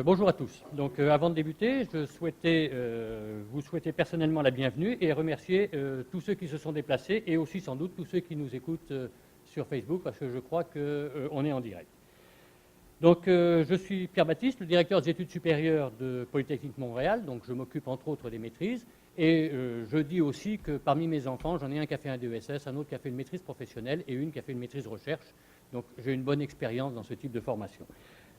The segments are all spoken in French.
Bonjour à tous. Donc, avant de débuter, je souhaitais vous souhaiter personnellement la bienvenue et remercier tous ceux qui se sont déplacés et aussi sans doute tous ceux qui nous écoutent sur Facebook parce que je crois qu'on est en direct. Donc, je suis Pierre Baptiste, le directeur des études supérieures de Polytechnique Montréal. Donc, je m'occupe entre autres des maîtrises et je dis aussi que parmi mes enfants, j'en ai un qui a fait un DESS, un autre qui a fait une maîtrise professionnelle et une qui a fait une maîtrise recherche. Donc, j'ai une bonne expérience dans ce type de formation.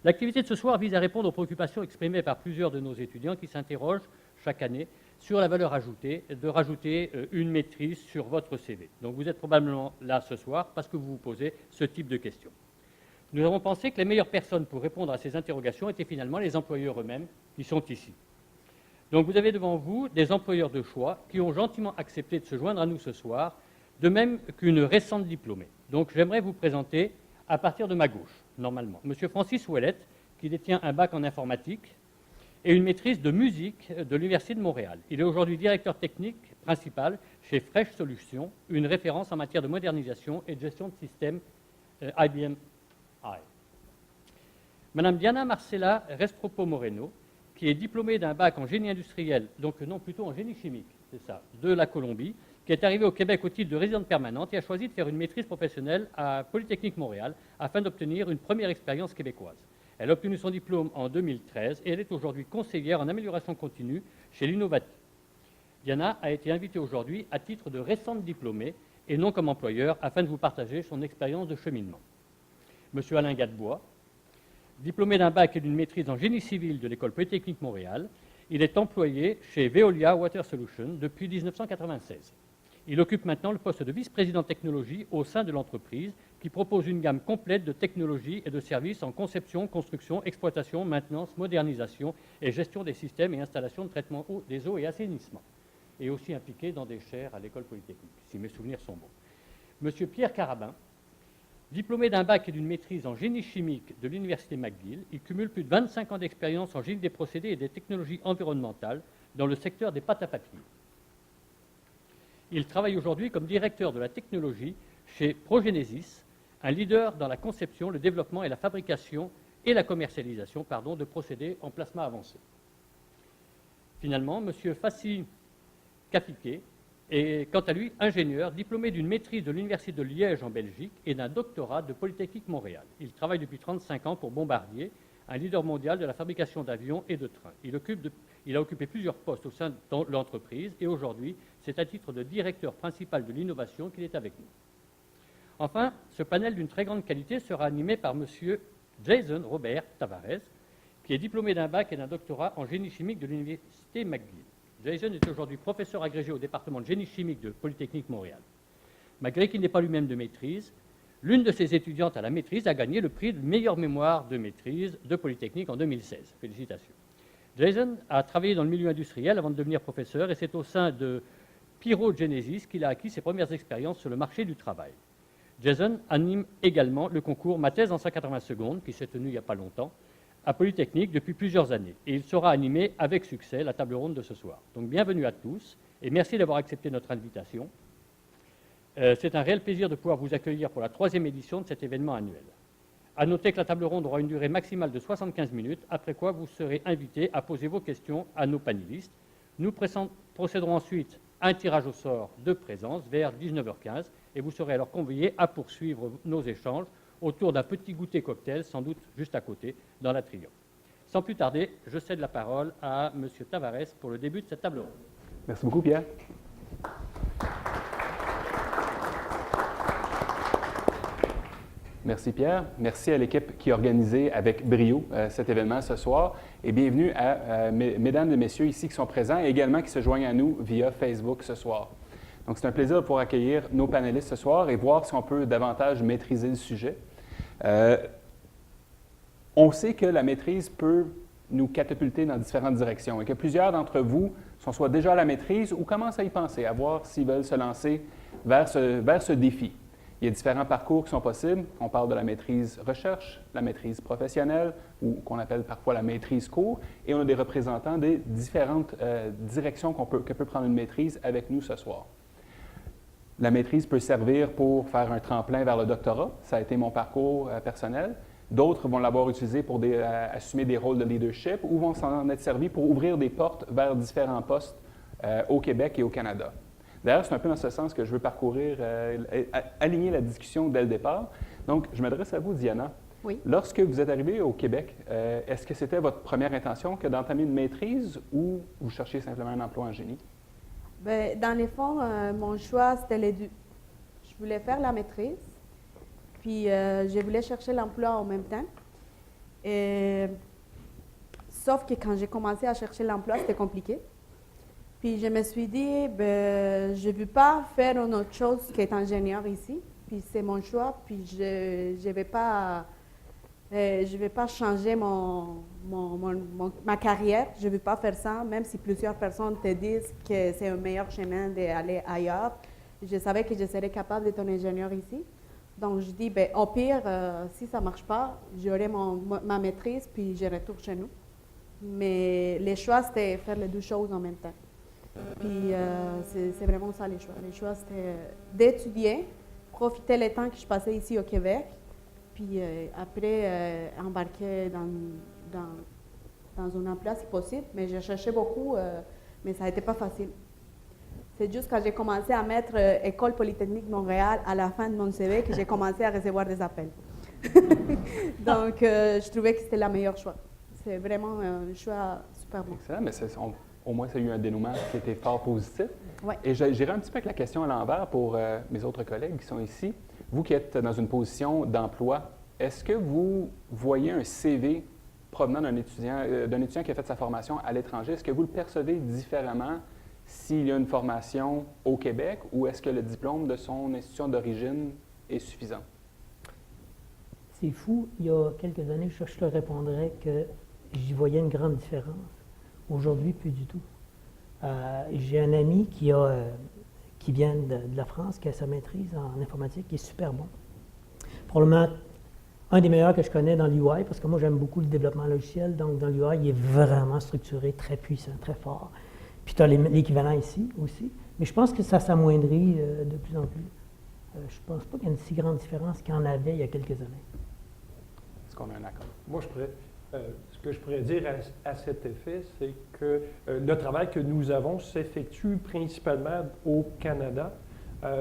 L'activité de ce soir vise à répondre aux préoccupations exprimées par plusieurs de nos étudiants qui s'interrogent chaque année sur la valeur ajoutée de rajouter une maîtrise sur votre CV. Donc vous êtes probablement là ce soir parce que vous vous posez ce type de questions. Nous avons pensé que les meilleures personnes pour répondre à ces interrogations étaient finalement les employeurs eux-mêmes qui sont ici. Donc vous avez devant vous des employeurs de choix qui ont gentiment accepté de se joindre à nous ce soir, de même qu'une récente diplômée. Donc j'aimerais vous présenter à partir de ma gauche, normalement, M. Francis Ouellette, qui détient un bac en informatique et une maîtrise de musique de l'Université de Montréal. Il est aujourd'hui directeur technique principal chez Fresh Solutions, une référence en matière de modernisation et de gestion de systèmes IBM I. Madame Diana Marcela Restropo Moreno, qui est diplômée d'un bac en génie industriel, donc non, plutôt en génie chimique, c'est ça, de la Colombie, qui est arrivée au Québec au titre de résidente permanente et a choisi de faire une maîtrise professionnelle à Polytechnique Montréal afin d'obtenir une première expérience québécoise. Elle a obtenu son diplôme en 2013 et elle est aujourd'hui conseillère en amélioration continue chez l'Innovati. Diana a été invitée aujourd'hui à titre de récente diplômée et non comme employeur afin de vous partager son expérience de cheminement. Monsieur Alain Gadebois, diplômé d'un bac et d'une maîtrise en génie civil de l'École Polytechnique Montréal, il est employé chez Veolia Water Solutions depuis 1996. Il occupe maintenant le poste de vice-président technologie au sein de l'entreprise qui propose une gamme complète de technologies et de services en conception, construction, exploitation, maintenance, modernisation et gestion des systèmes et installations de traitement des eaux et assainissement. Et aussi impliqué dans des chaires à l'École Polytechnique, si mes souvenirs sont bons. Monsieur Pierre Carabin, diplômé d'un bac et d'une maîtrise en génie chimique de l'Université McGill, il cumule plus de 25 ans d'expérience en génie des procédés et des technologies environnementales dans le secteur des pâtes à papier. Il travaille aujourd'hui comme directeur de la technologie chez Progenesis, un leader dans la conception, le développement et la fabrication et la commercialisation de procédés en plasma avancé. Finalement, M. Fassi Kafiké est, quant à lui, ingénieur, diplômé d'une maîtrise de l'Université de Liège en Belgique et d'un doctorat de Polytechnique Montréal. Il travaille depuis 35 ans pour Bombardier, un leader mondial de la fabrication d'avions et de trains. Il a occupé plusieurs postes au sein de l'entreprise et aujourd'hui, c'est à titre de directeur principal de l'innovation qu'il est avec nous. Enfin, ce panel d'une très grande qualité sera animé par M. Jason Robert Tavares, qui est diplômé d'un bac et d'un doctorat en génie chimique de l'Université McGill. Jason est aujourd'hui professeur agrégé au département de génie chimique de Polytechnique Montréal. Malgré qu'il n'est pas lui-même de maîtrise, l'une de ses étudiantes à la maîtrise a gagné le prix de meilleure mémoire de maîtrise de Polytechnique en 2016. Félicitations. Jason a travaillé dans le milieu industriel avant de devenir professeur et c'est au sein de Pyrogenesis qu'il a acquis ses premières expériences sur le marché du travail. Jason anime également le concours Ma thèse en 180 secondes, qui s'est tenu il n'y a pas longtemps, à Polytechnique depuis plusieurs années. Et il saura animer avec succès la table ronde de ce soir. Donc bienvenue à tous et merci d'avoir accepté notre invitation. C'est un réel plaisir de pouvoir vous accueillir pour la 3e édition de cet événement annuel. À noter que la table ronde aura une durée maximale de 75 minutes, après quoi vous serez invités à poser vos questions à nos panélistes. Nous procéderons ensuite à un tirage au sort de présence vers 19h15 et vous serez alors conviés à poursuivre nos échanges autour d'un petit goûter cocktail, sans doute juste à côté, dans l'atrium. Sans plus tarder, je cède la parole à M. Tavares pour le début de cette table ronde. Merci beaucoup, Pierre. Merci Pierre. Merci à l'équipe qui a organisé avec brio cet événement ce soir et bienvenue à mesdames et messieurs ici qui sont présents et également qui se joignent à nous via Facebook ce soir. Donc c'est un plaisir de pouvoir accueillir nos panélistes ce soir et voir si on peut davantage maîtriser le sujet. On sait que la maîtrise peut nous catapulter dans différentes directions et que plusieurs d'entre vous sont soit déjà à la maîtrise ou commencent à y penser, à voir s'ils veulent se lancer vers ce défi. Il y a différents parcours qui sont possibles. On parle de la maîtrise recherche, la maîtrise professionnelle, ou qu'on appelle parfois la maîtrise cours, et on a des représentants des différentes directions que peut prendre une maîtrise avec nous ce soir. La maîtrise peut servir pour faire un tremplin vers le doctorat. Ça a été mon parcours personnel. D'autres vont l'avoir utilisé pour assumer des rôles de leadership ou vont s'en être servis pour ouvrir des portes vers différents postes au Québec et au Canada. D'ailleurs, c'est un peu dans ce sens que je veux parcourir, aligner la discussion dès le départ. Donc, je m'adresse à vous, Diana. Oui. Lorsque vous êtes arrivé au Québec, est-ce que c'était votre première intention que d'entamer une maîtrise ou vous cherchiez simplement un emploi en génie? Ben, dans les fonds, mon choix, c'était les deux. Je voulais faire la maîtrise, puis je voulais chercher l'emploi en même temps. Sauf que quand j'ai commencé à chercher l'emploi, c'était compliqué. Puis je me suis dit, ben, je ne veux pas faire une autre chose qu'être ingénieur ici. Puis c'est mon choix, puis je vais pas changer ma carrière. Je ne veux pas faire ça, même si plusieurs personnes te disent que c'est un meilleur chemin d'aller ailleurs. Je savais que je serais capable d'être un ingénieur ici. Donc, je dis, ben, au pire, si ça ne marche pas, j'aurai ma maîtrise, puis je retourne chez nous. Mais les choix, c'était faire les deux choses en même temps. Puis, c'est vraiment ça, les choix. Les choix, c'était d'étudier, profiter le temps que je passais ici au Québec, puis après, embarquer dans un emploi si possible. Mais je cherchais beaucoup, mais ça n'était pas facile. C'est juste quand j'ai commencé à mettre École Polytechnique Montréal à la fin de mon CV que j'ai commencé à recevoir des appels. Donc, je trouvais que c'était le meilleur choix. C'est vraiment un choix super bon. Excellent, mais au moins, ça a eu un dénouement qui était fort positif. Ouais. Et j'irai un petit peu avec la question à l'envers pour mes autres collègues qui sont ici. Vous qui êtes dans une position d'emploi, est-ce que vous voyez un CV provenant d'un étudiant qui a fait sa formation à l'étranger? Est-ce que vous le percevez différemment s'il y a une formation au Québec ou est-ce que le diplôme de son institution d'origine est suffisant? C'est fou. Il y a quelques années, je te répondrais que j'y voyais une grande différence. Aujourd'hui, plus du tout. J'ai un ami qui vient de la France, qui a sa maîtrise en informatique, qui est super bon. Probablement un des meilleurs que je connais dans l'UI, parce que moi, j'aime beaucoup le développement logiciel. Donc, dans l'UI, il est vraiment structuré, très puissant, très fort. Puis, tu as l'équivalent ici aussi. Mais je pense que ça s'amoindrit de plus en plus. Je ne pense pas qu'il y ait une si grande différence qu'il y en avait il y a quelques années. Est-ce qu'on a un accord? Moi, ce que je pourrais dire à cet effet, c'est que le travail que nous avons s'effectue principalement au Canada.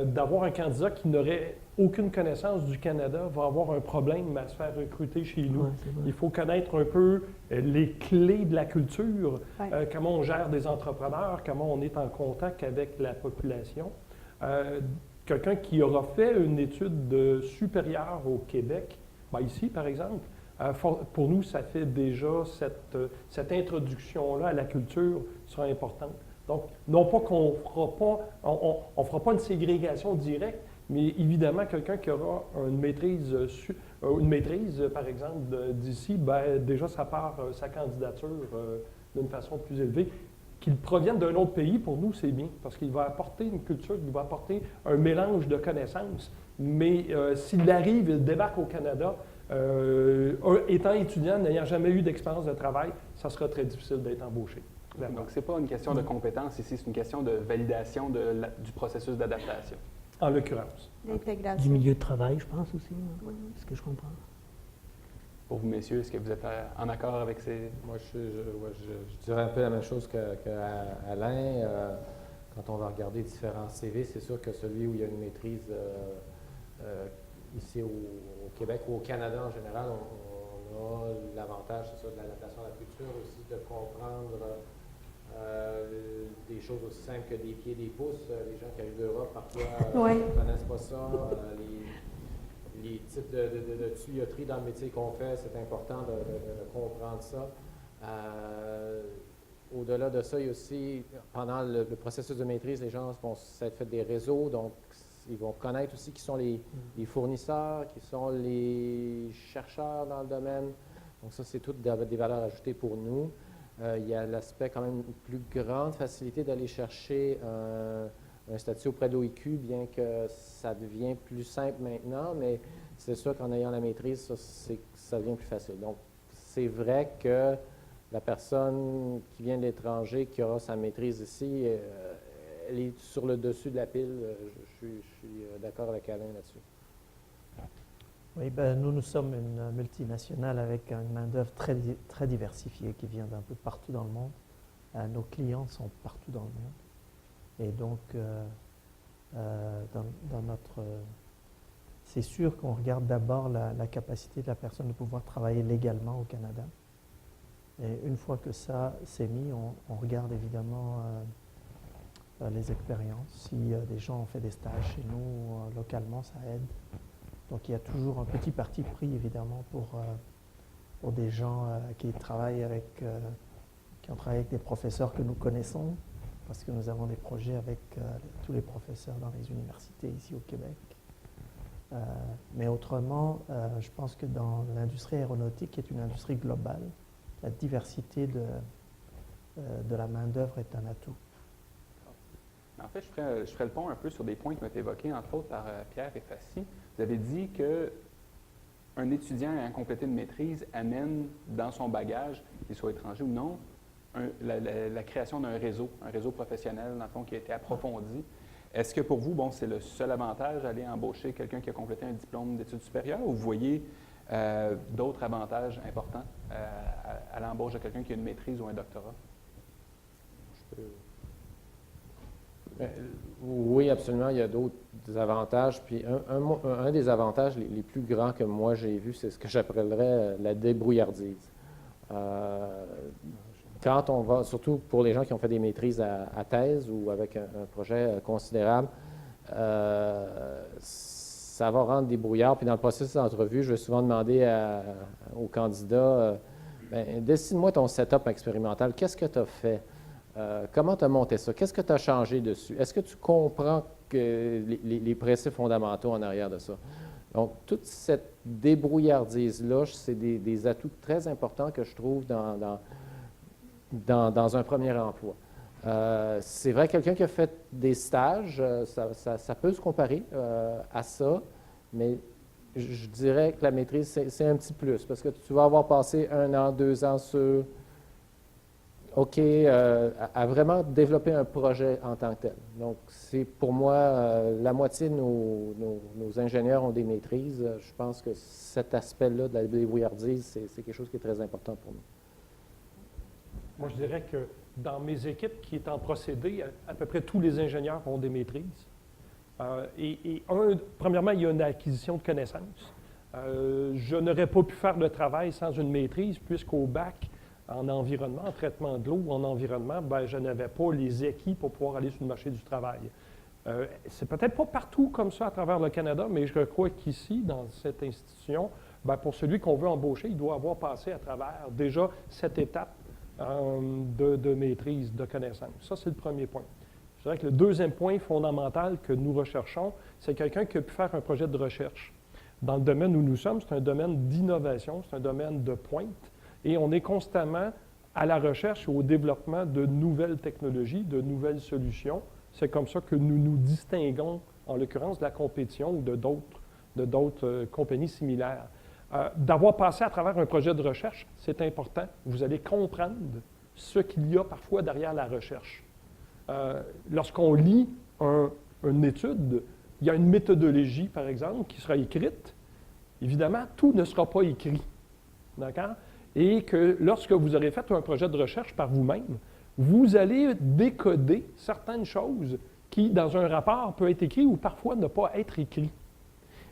D'avoir un candidat qui n'aurait aucune connaissance du Canada va avoir un problème à se faire recruter chez nous. Ouais, il faut connaître un peu les clés de la culture, Ouais. comment on gère des entrepreneurs, comment on est en contact avec la population. Quelqu'un qui aura fait une étude supérieure au Québec, ici par exemple, pour nous, ça fait déjà cette introduction-là à la culture sera importante. Donc, non pas qu'on fera pas une ségrégation directe, mais évidemment, quelqu'un qui aura une maîtrise, par exemple, d'ici, déjà, ça part sa candidature d'une façon plus élevée. Qu'il provienne d'un autre pays, pour nous, c'est bien, parce qu'il va apporter une culture, il va apporter un mélange de connaissances. Mais s'il arrive, il débarque au Canada, étant étudiant, n'ayant jamais eu d'expérience de travail, ça sera très difficile d'être embauché. Donc, ce n'est pas une question de compétence ici, c'est une question de validation du processus d'adaptation. En l'occurrence. L'intégration. Du milieu de travail, je pense aussi, c'est ce que je comprends. Pour vous, messieurs, est-ce que vous êtes en accord avec ces... Moi, je dirais un peu la même chose qu'Alain. Quand on va regarder différents CV, c'est sûr que celui où il y a une maîtrise ici au Québec ou au Canada en général, on a l'avantage, c'est ça, de l'adaptation à la culture aussi, de comprendre des choses aussi simples que des pieds, des pouces. Les gens qui arrivent d'Europe, parfois, ne connaissent pas ça. Les types de tuyauterie dans le métier qu'on fait, c'est important de comprendre ça. Au-delà de ça, il y a aussi, pendant le processus de maîtrise, les gens vont s'être fait des réseaux, donc ils vont connaître aussi qui sont les fournisseurs, qui sont les chercheurs dans le domaine. Donc ça, c'est toutes des valeurs ajoutées pour nous. Il y a l'aspect quand même une plus grande facilité d'aller chercher un statut auprès de l'OIQ, bien que ça devient plus simple maintenant, mais c'est sûr qu'en ayant la maîtrise, ça devient plus facile. Donc, c'est vrai que la personne qui vient de l'étranger, qui aura sa maîtrise ici, elle est sur le dessus de la pile. Je suis d'accord avec Alain là-dessus. Oui, ben, nous sommes une multinationale avec une main-d'œuvre très diversifiée qui vient d'un peu partout dans le monde. Nos clients sont partout dans le monde. Et donc, dans notre... c'est sûr qu'on regarde d'abord la capacité de la personne de pouvoir travailler légalement au Canada. Et une fois que ça s'est mis, on regarde évidemment les expériences. Si des gens ont fait des stages chez nous localement, ça aide. Donc, il y a toujours un petit parti pris, évidemment, pour des gens qui travaillent qui ont travaillé avec des professeurs que nous connaissons, parce que nous avons des projets avec tous les professeurs dans les universités ici au Québec. Mais autrement, je pense que dans l'industrie aéronautique, qui est une industrie globale, la diversité de la main-d'œuvre est un atout. En fait, je ferai le pont un peu sur des points qui ont été évoqués, entre autres par Pierre et Fassi. Vous avez dit qu'un étudiant ayant complété une maîtrise amène dans son bagage, qu'il soit étranger ou non, la création d'un réseau, un réseau professionnel, dans le fond, qui a été approfondi. Est-ce que pour vous, bon, c'est le seul avantage d'aller embaucher quelqu'un qui a complété un diplôme d'études supérieures, ou vous voyez d'autres avantages importants à l'embauche de quelqu'un qui a une maîtrise ou un doctorat? Oui, absolument, il y a d'autres avantages. Puis un des avantages les plus grands que moi j'ai vu, c'est ce que j'appellerais la débrouillardise. Quand on va, surtout pour les gens qui ont fait des maîtrises à thèse ou avec un projet considérable, ça va rendre débrouillard. Puis dans le processus d'entrevue, je vais souvent demander aux candidats, dessine-moi ton setup expérimental, qu'est-ce que tu as fait? Comment tu as monté ça? Qu'est-ce que tu as changé dessus? Est-ce que tu comprends les principes fondamentaux en arrière de ça? Donc, toute cette débrouillardise-là, c'est des atouts très importants que je trouve dans un premier emploi. C'est vrai, quelqu'un qui a fait des stages, ça peut se comparer à ça, mais je dirais que la maîtrise, c'est un petit plus, parce que tu vas avoir passé 1 an, 2 ans sur... OK, à vraiment développer un projet en tant que tel. Donc, c'est pour moi, la moitié de nos ingénieurs ont des maîtrises. Je pense que cet aspect-là de la débrouillardise, c'est quelque chose qui est très important pour nous. Moi, je dirais que dans mes équipes qui est en procédé, à peu près tous les ingénieurs ont des maîtrises. Premièrement, il y a une acquisition de connaissances. Je n'aurais pas pu faire le travail sans une maîtrise, puisqu'au bac, en environnement, en traitement de l'eau ou en environnement, je n'avais pas les acquis pour pouvoir aller sur le marché du travail. C'est peut-être pas partout comme ça à travers le Canada, mais je crois qu'ici, dans cette institution, pour celui qu'on veut embaucher, il doit avoir passé à travers déjà cette étape de maîtrise, de connaissance. Ça, c'est le premier point. Je dirais que le deuxième point fondamental que nous recherchons, c'est quelqu'un qui a pu faire un projet de recherche. Dans le domaine où nous sommes, c'est un domaine d'innovation, c'est un domaine de pointe. Et on est constamment à la recherche et au développement de nouvelles technologies, de nouvelles solutions. C'est comme ça que nous nous distinguons, en l'occurrence, de la compétition ou de d'autres compagnies similaires. D'avoir passé à travers un projet de recherche, c'est important. Vous allez comprendre ce qu'il y a parfois derrière la recherche. Lorsqu'on lit une étude, il y a une méthodologie, par exemple, qui sera écrite. Évidemment, tout ne sera pas écrit. D'accord? Et que lorsque vous aurez fait un projet de recherche par vous-même, vous allez décoder certaines choses qui, dans un rapport, peuvent être écrites ou parfois ne pas être écrites.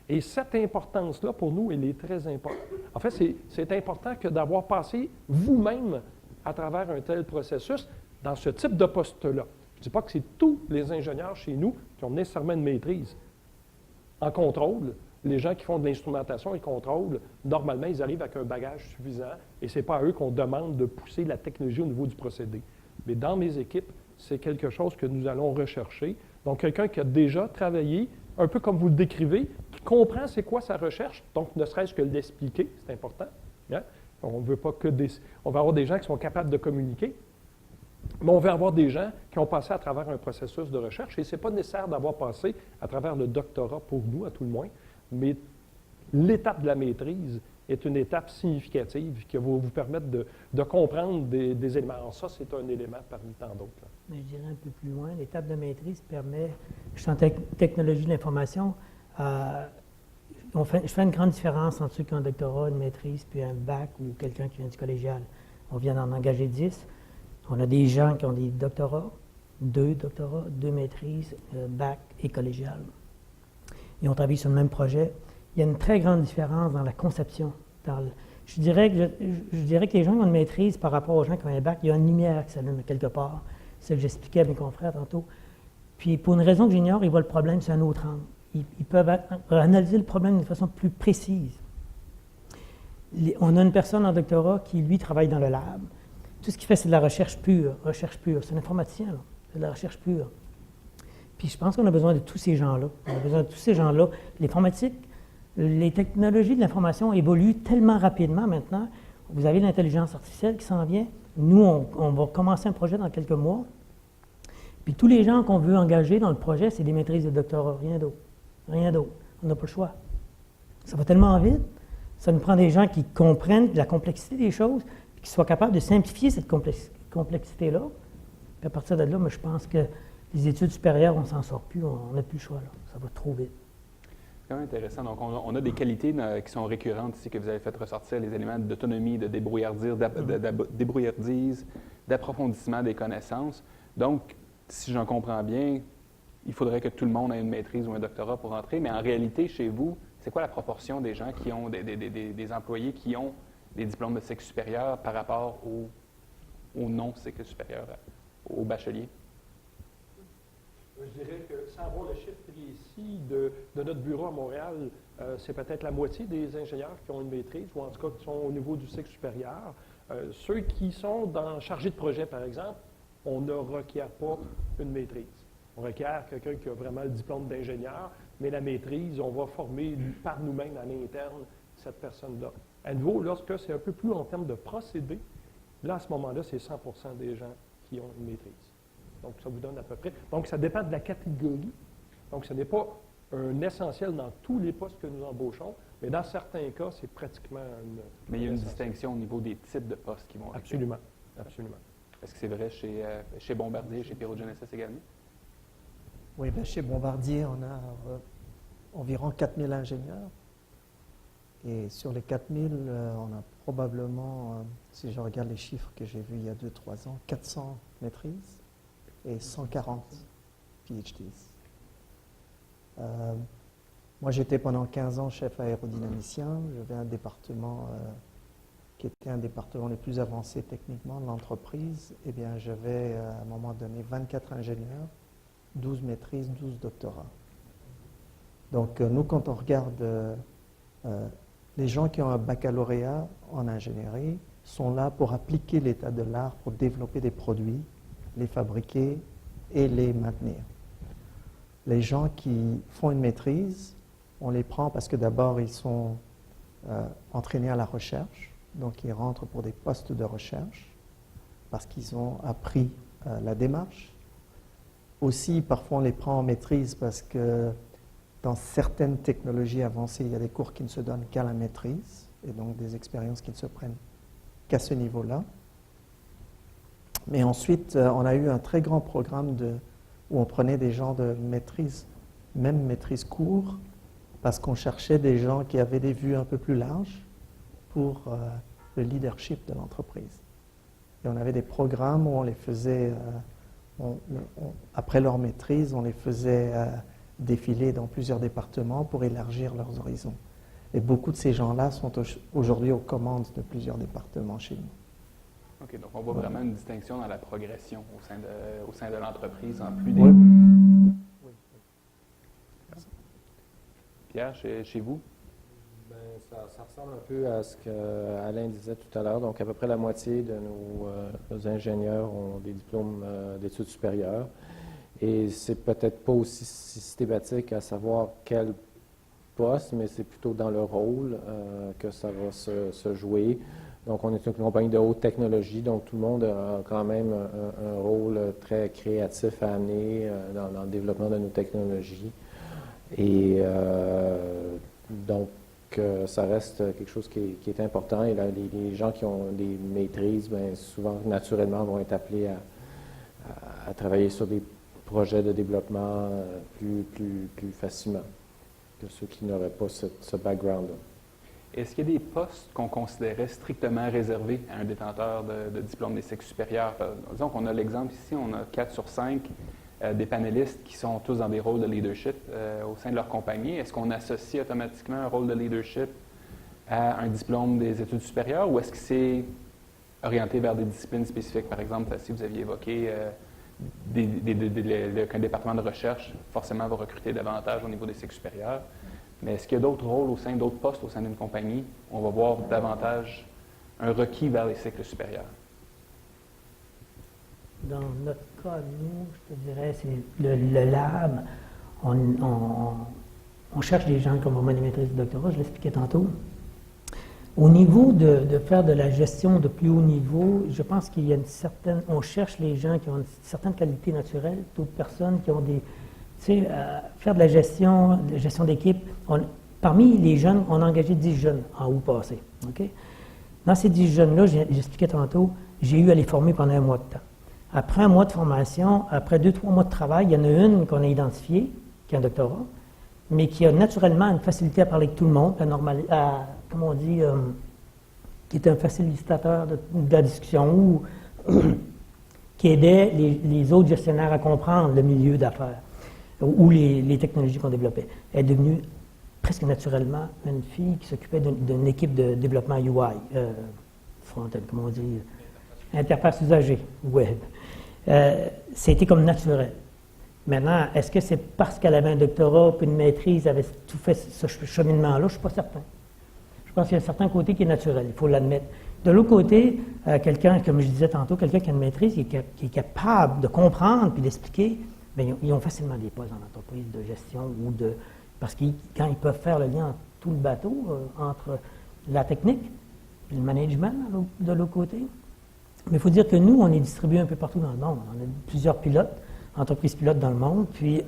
Et cette importance-là, pour nous, elle est très importante. En fait, c'est important que d'avoir passé vous-même à travers un tel processus dans ce type de poste-là. Je ne dis pas que c'est tous les ingénieurs chez nous qui ont nécessairement une maîtrise. En contrôle, les gens qui font de l'instrumentation et contrôle, normalement, ils arrivent avec un bagage suffisant et ce n'est pas à eux qu'on demande de pousser la technologie au niveau du procédé. Mais dans mes équipes, c'est quelque chose que nous allons rechercher. Donc, quelqu'un qui a déjà travaillé, un peu comme vous le décrivez, qui comprend c'est quoi sa recherche, donc ne serait-ce que l'expliquer, c'est important. Hein? On veut pas que on va avoir des gens qui sont capables de communiquer, mais on veut avoir des gens qui ont passé à travers un processus de recherche et ce n'est pas nécessaire d'avoir passé à travers le doctorat pour nous, à tout le moins. Mais l'étape de la maîtrise est une étape significative qui va vous permettre de comprendre des éléments. Alors ça, c'est un élément parmi tant d'autres. Mais je dirais un peu plus loin, l'étape de maîtrise permet, je suis en technologie de l'information, je fais une grande différence entre ceux qui ont un doctorat, une maîtrise, puis un bac ou quelqu'un qui vient du collégial. On vient d'en engager 10. On a des gens qui ont des doctorats, 2 doctorats, 2 maîtrises, bac et collégial. Et on travaille sur le même projet. Il y a une très grande différence dans la conception. Je dirais que les gens qui ont une maîtrise par rapport aux gens qui ont un bac, il y a une lumière qui s'allume quelque part. C'est ce que j'expliquais à mes confrères tantôt. Puis pour une raison que j'ignore, ils voient le problème sur un autre angle. Ils peuvent analyser le problème d'une façon plus précise. On a une personne en doctorat qui, lui, travaille dans le lab. Tout ce qu'il fait, c'est de la recherche pure. C'est un informaticien, là. C'est de la recherche pure. Puis je pense qu'on a besoin de tous ces gens-là. On a besoin de tous ces gens-là. L'informatique, les technologies de l'information évoluent tellement rapidement maintenant. Vous avez l'intelligence artificielle qui s'en vient. Nous, on va commencer un projet dans quelques mois. Puis tous les gens qu'on veut engager dans le projet, c'est des maîtrises de doctorat, rien d'autre. Rien d'autre. On n'a pas le choix. Ça va tellement vite. Ça nous prend des gens qui comprennent la complexité des choses, puis qui soient capables de simplifier cette complexité-là. Puis à partir de là, moi, je pense que les études supérieures, on s'en sort plus, on n'a plus le choix. Là. Ça va trop vite. C'est quand même intéressant. Donc, on a des qualités qui sont récurrentes ici, que vous avez fait ressortir, les éléments d'autonomie, de débrouillardise, d'approfondissement des connaissances. Donc, si j'en comprends bien, il faudrait que tout le monde ait une maîtrise ou un doctorat pour entrer, mais en réalité, chez vous, c'est quoi la proportion des gens qui ont, des employés qui ont des diplômes de cycle supérieur par rapport au non-cycle supérieur, aux bacheliers? Je dirais que, sans avoir le chiffre précis de notre bureau à Montréal, c'est peut-être la moitié des ingénieurs qui ont une maîtrise, ou en tout cas qui sont au niveau du cycle supérieur. Ceux qui sont chargés de projet, par exemple, on ne requiert pas une maîtrise. On requiert quelqu'un qui a vraiment le diplôme d'ingénieur, mais la maîtrise, on va former par nous-mêmes à l'interne cette personne-là. À nouveau, lorsque c'est un peu plus en termes de procédé, là, à ce moment-là, c'est 100 des gens qui ont une maîtrise. Donc, ça vous donne à peu près. Donc, ça dépend de la catégorie. Donc, ce n'est pas un essentiel dans tous les postes que nous embauchons, mais dans certains cas, c'est pratiquement Mais il y a une distinction au niveau des types de postes qui vont arriver. Absolument. Absolument. Est-ce que c'est vrai chez Bombardier, chez Pyrogenesis également? Oui, bien, chez Bombardier, on a environ 4000 ingénieurs. Et sur les 4000, on a probablement, si je regarde les chiffres que j'ai vus il y a 2-3 ans, 400 maîtrises et 140 PhDs. Moi, j'étais pendant 15 ans chef aérodynamicien. J'avais un département qui était un département les plus avancés techniquement de l'entreprise. Eh bien, j'avais à un moment donné 24 ingénieurs, 12 maîtrises, 12 doctorats. Donc, nous, quand on regarde les gens qui ont un baccalauréat en ingénierie, sont là pour appliquer l'état de l'art, pour développer des produits, les fabriquer et les maintenir. Les gens qui font une maîtrise, on les prend parce que d'abord, ils sont entraînés à la recherche, donc ils rentrent pour des postes de recherche, parce qu'ils ont appris la démarche. Aussi, parfois, on les prend en maîtrise parce que dans certaines technologies avancées, il y a des cours qui ne se donnent qu'à la maîtrise, et donc des expériences qui ne se prennent qu'à ce niveau-là. Mais ensuite, on a eu un très grand programme où on prenait des gens de maîtrise, même maîtrise court, parce qu'on cherchait des gens qui avaient des vues un peu plus larges pour le leadership de l'entreprise. Et on avait des programmes où on les faisait, après leur maîtrise, on les faisait défiler dans plusieurs départements pour élargir leurs horizons. Et beaucoup de ces gens-là sont aujourd'hui aux commandes de plusieurs départements chez nous. OK, donc on voit vraiment une distinction dans la progression au sein de l'entreprise en plus Oui. Pierre, chez vous? Bien, ça ressemble un peu à ce qu'Alain disait tout à l'heure. Donc, à peu près la moitié de nos ingénieurs ont des diplômes d'études supérieures. Et c'est peut-être pas aussi systématique à savoir quel poste, mais c'est plutôt dans le rôle que ça va se jouer. Donc, on est une compagnie de haute technologie, donc tout le monde a quand même un rôle très créatif à amener dans le développement de nos technologies. Et donc, ça reste quelque chose qui est important. Et là, les gens qui ont des maîtrises, bien, souvent, naturellement, vont être appelés à travailler sur des projets de développement plus facilement. que ceux qui n'auraient pas ce background-là. Est-ce qu'il y a des postes qu'on considérait strictement réservés à un détenteur de diplôme des cycles supérieurs? Disons qu'on a l'exemple ici, on a 4 sur 5 des panélistes qui sont tous dans des rôles de leadership au sein de leur compagnie. Est-ce qu'on associe automatiquement un rôle de leadership à un diplôme des études supérieures ou est-ce que c'est orienté vers des disciplines spécifiques? Par exemple, si vous aviez évoqué qu'un département de recherche forcément va recruter davantage au niveau des cycles supérieurs. Mais est-ce qu'il y a d'autres rôles au sein d'autres postes au sein d'une compagnie où on va voir davantage un requis vers les cycles supérieurs? Dans notre cas, nous, je te dirais, c'est le lab. On cherche des gens comme vraiment des maîtrises de doctorat, je l'expliquais tantôt. Au niveau de faire de la gestion de plus haut niveau, je pense qu'il y a on cherche les gens qui ont une certaine qualité naturelle, d'autres personnes qui ont des, tu sais, faire de la gestion d'équipe. Parmi les jeunes, on a engagé 10 jeunes en haut passé. Okay? Dans ces 10 jeunes-là, j'expliquais tantôt, j'ai eu à les former pendant 1 mois de temps. Après 1 mois de formation, après 2-3 mois de travail, il y en a une qu'on a identifiée, qui a un doctorat, mais qui a naturellement une facilité à parler avec tout le monde, comment on dit, qui est un facilitateur de la discussion ou qui aidait les autres gestionnaires à comprendre le milieu d'affaires ou les technologies qu'on développait. Elle est devenue presque naturellement une fille qui s'occupait d'une équipe de développement UI, front-end, comment on dit, interface usagée, web. C'était comme naturel. Maintenant, est-ce que c'est parce qu'elle avait un doctorat puis une maîtrise, avait tout fait ce cheminement-là? Je ne suis pas certain. Je pense qu'il y a un certain côté qui est naturel, il faut l'admettre. De l'autre côté, quelqu'un, comme je disais tantôt, quelqu'un qui a une maîtrise, qui est capable de comprendre puis d'expliquer, bien, ils ont facilement des postes en entreprise de gestion ou parce que quand ils peuvent faire le lien entre tout le bateau, entre la technique et le management de l'autre côté. Mais il faut dire que nous, on est distribués un peu partout dans le monde. On a plusieurs pilotes, entreprises pilotes dans le monde. Puis,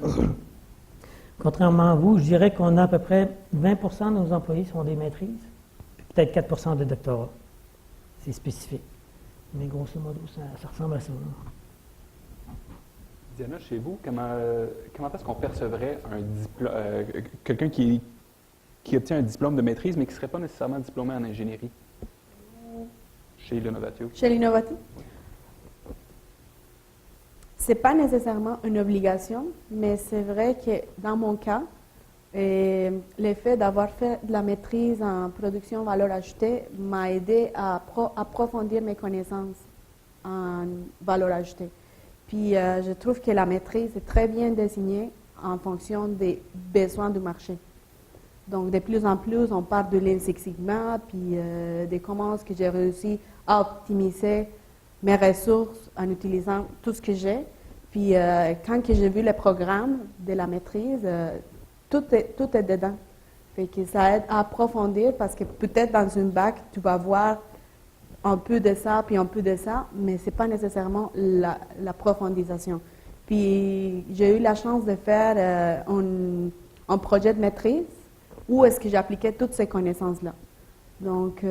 contrairement à vous, je dirais qu'on a à peu près 20 de nos employés sont des maîtrises, puis peut-être 4 de doctorat. C'est spécifique. Mais grosso modo, ça ressemble à ça. Diana, chez vous, comment est-ce qu'on percevrait quelqu'un qui obtient un diplôme de maîtrise, mais qui ne serait pas nécessairement diplômé en ingénierie chez l'Innovatio? Chez l'Innovatio? Ce n'est pas nécessairement une obligation, mais c'est vrai que dans mon cas, l'effet d'avoir fait de la maîtrise en production valeur ajoutée m'a aidé à approfondir mes connaissances en valeur ajoutée. Puis je trouve que la maîtrise est très bien désignée en fonction des besoins du marché. Donc, de plus en plus, on parle de Lean Six Sigma, puis de comment est-ce que j'ai réussi à optimiser mes ressources en utilisant tout ce que j'ai. Puis, quand j'ai vu le programme de la maîtrise, tout est dedans. Fait que ça aide à approfondir parce que peut-être dans une bac, tu vas voir un peu de ça, puis un peu de ça, mais ce n'est pas nécessairement la profondisation. Puis, j'ai eu la chance de faire un projet de maîtrise où est-ce que j'appliquais toutes ces connaissances-là. Donc,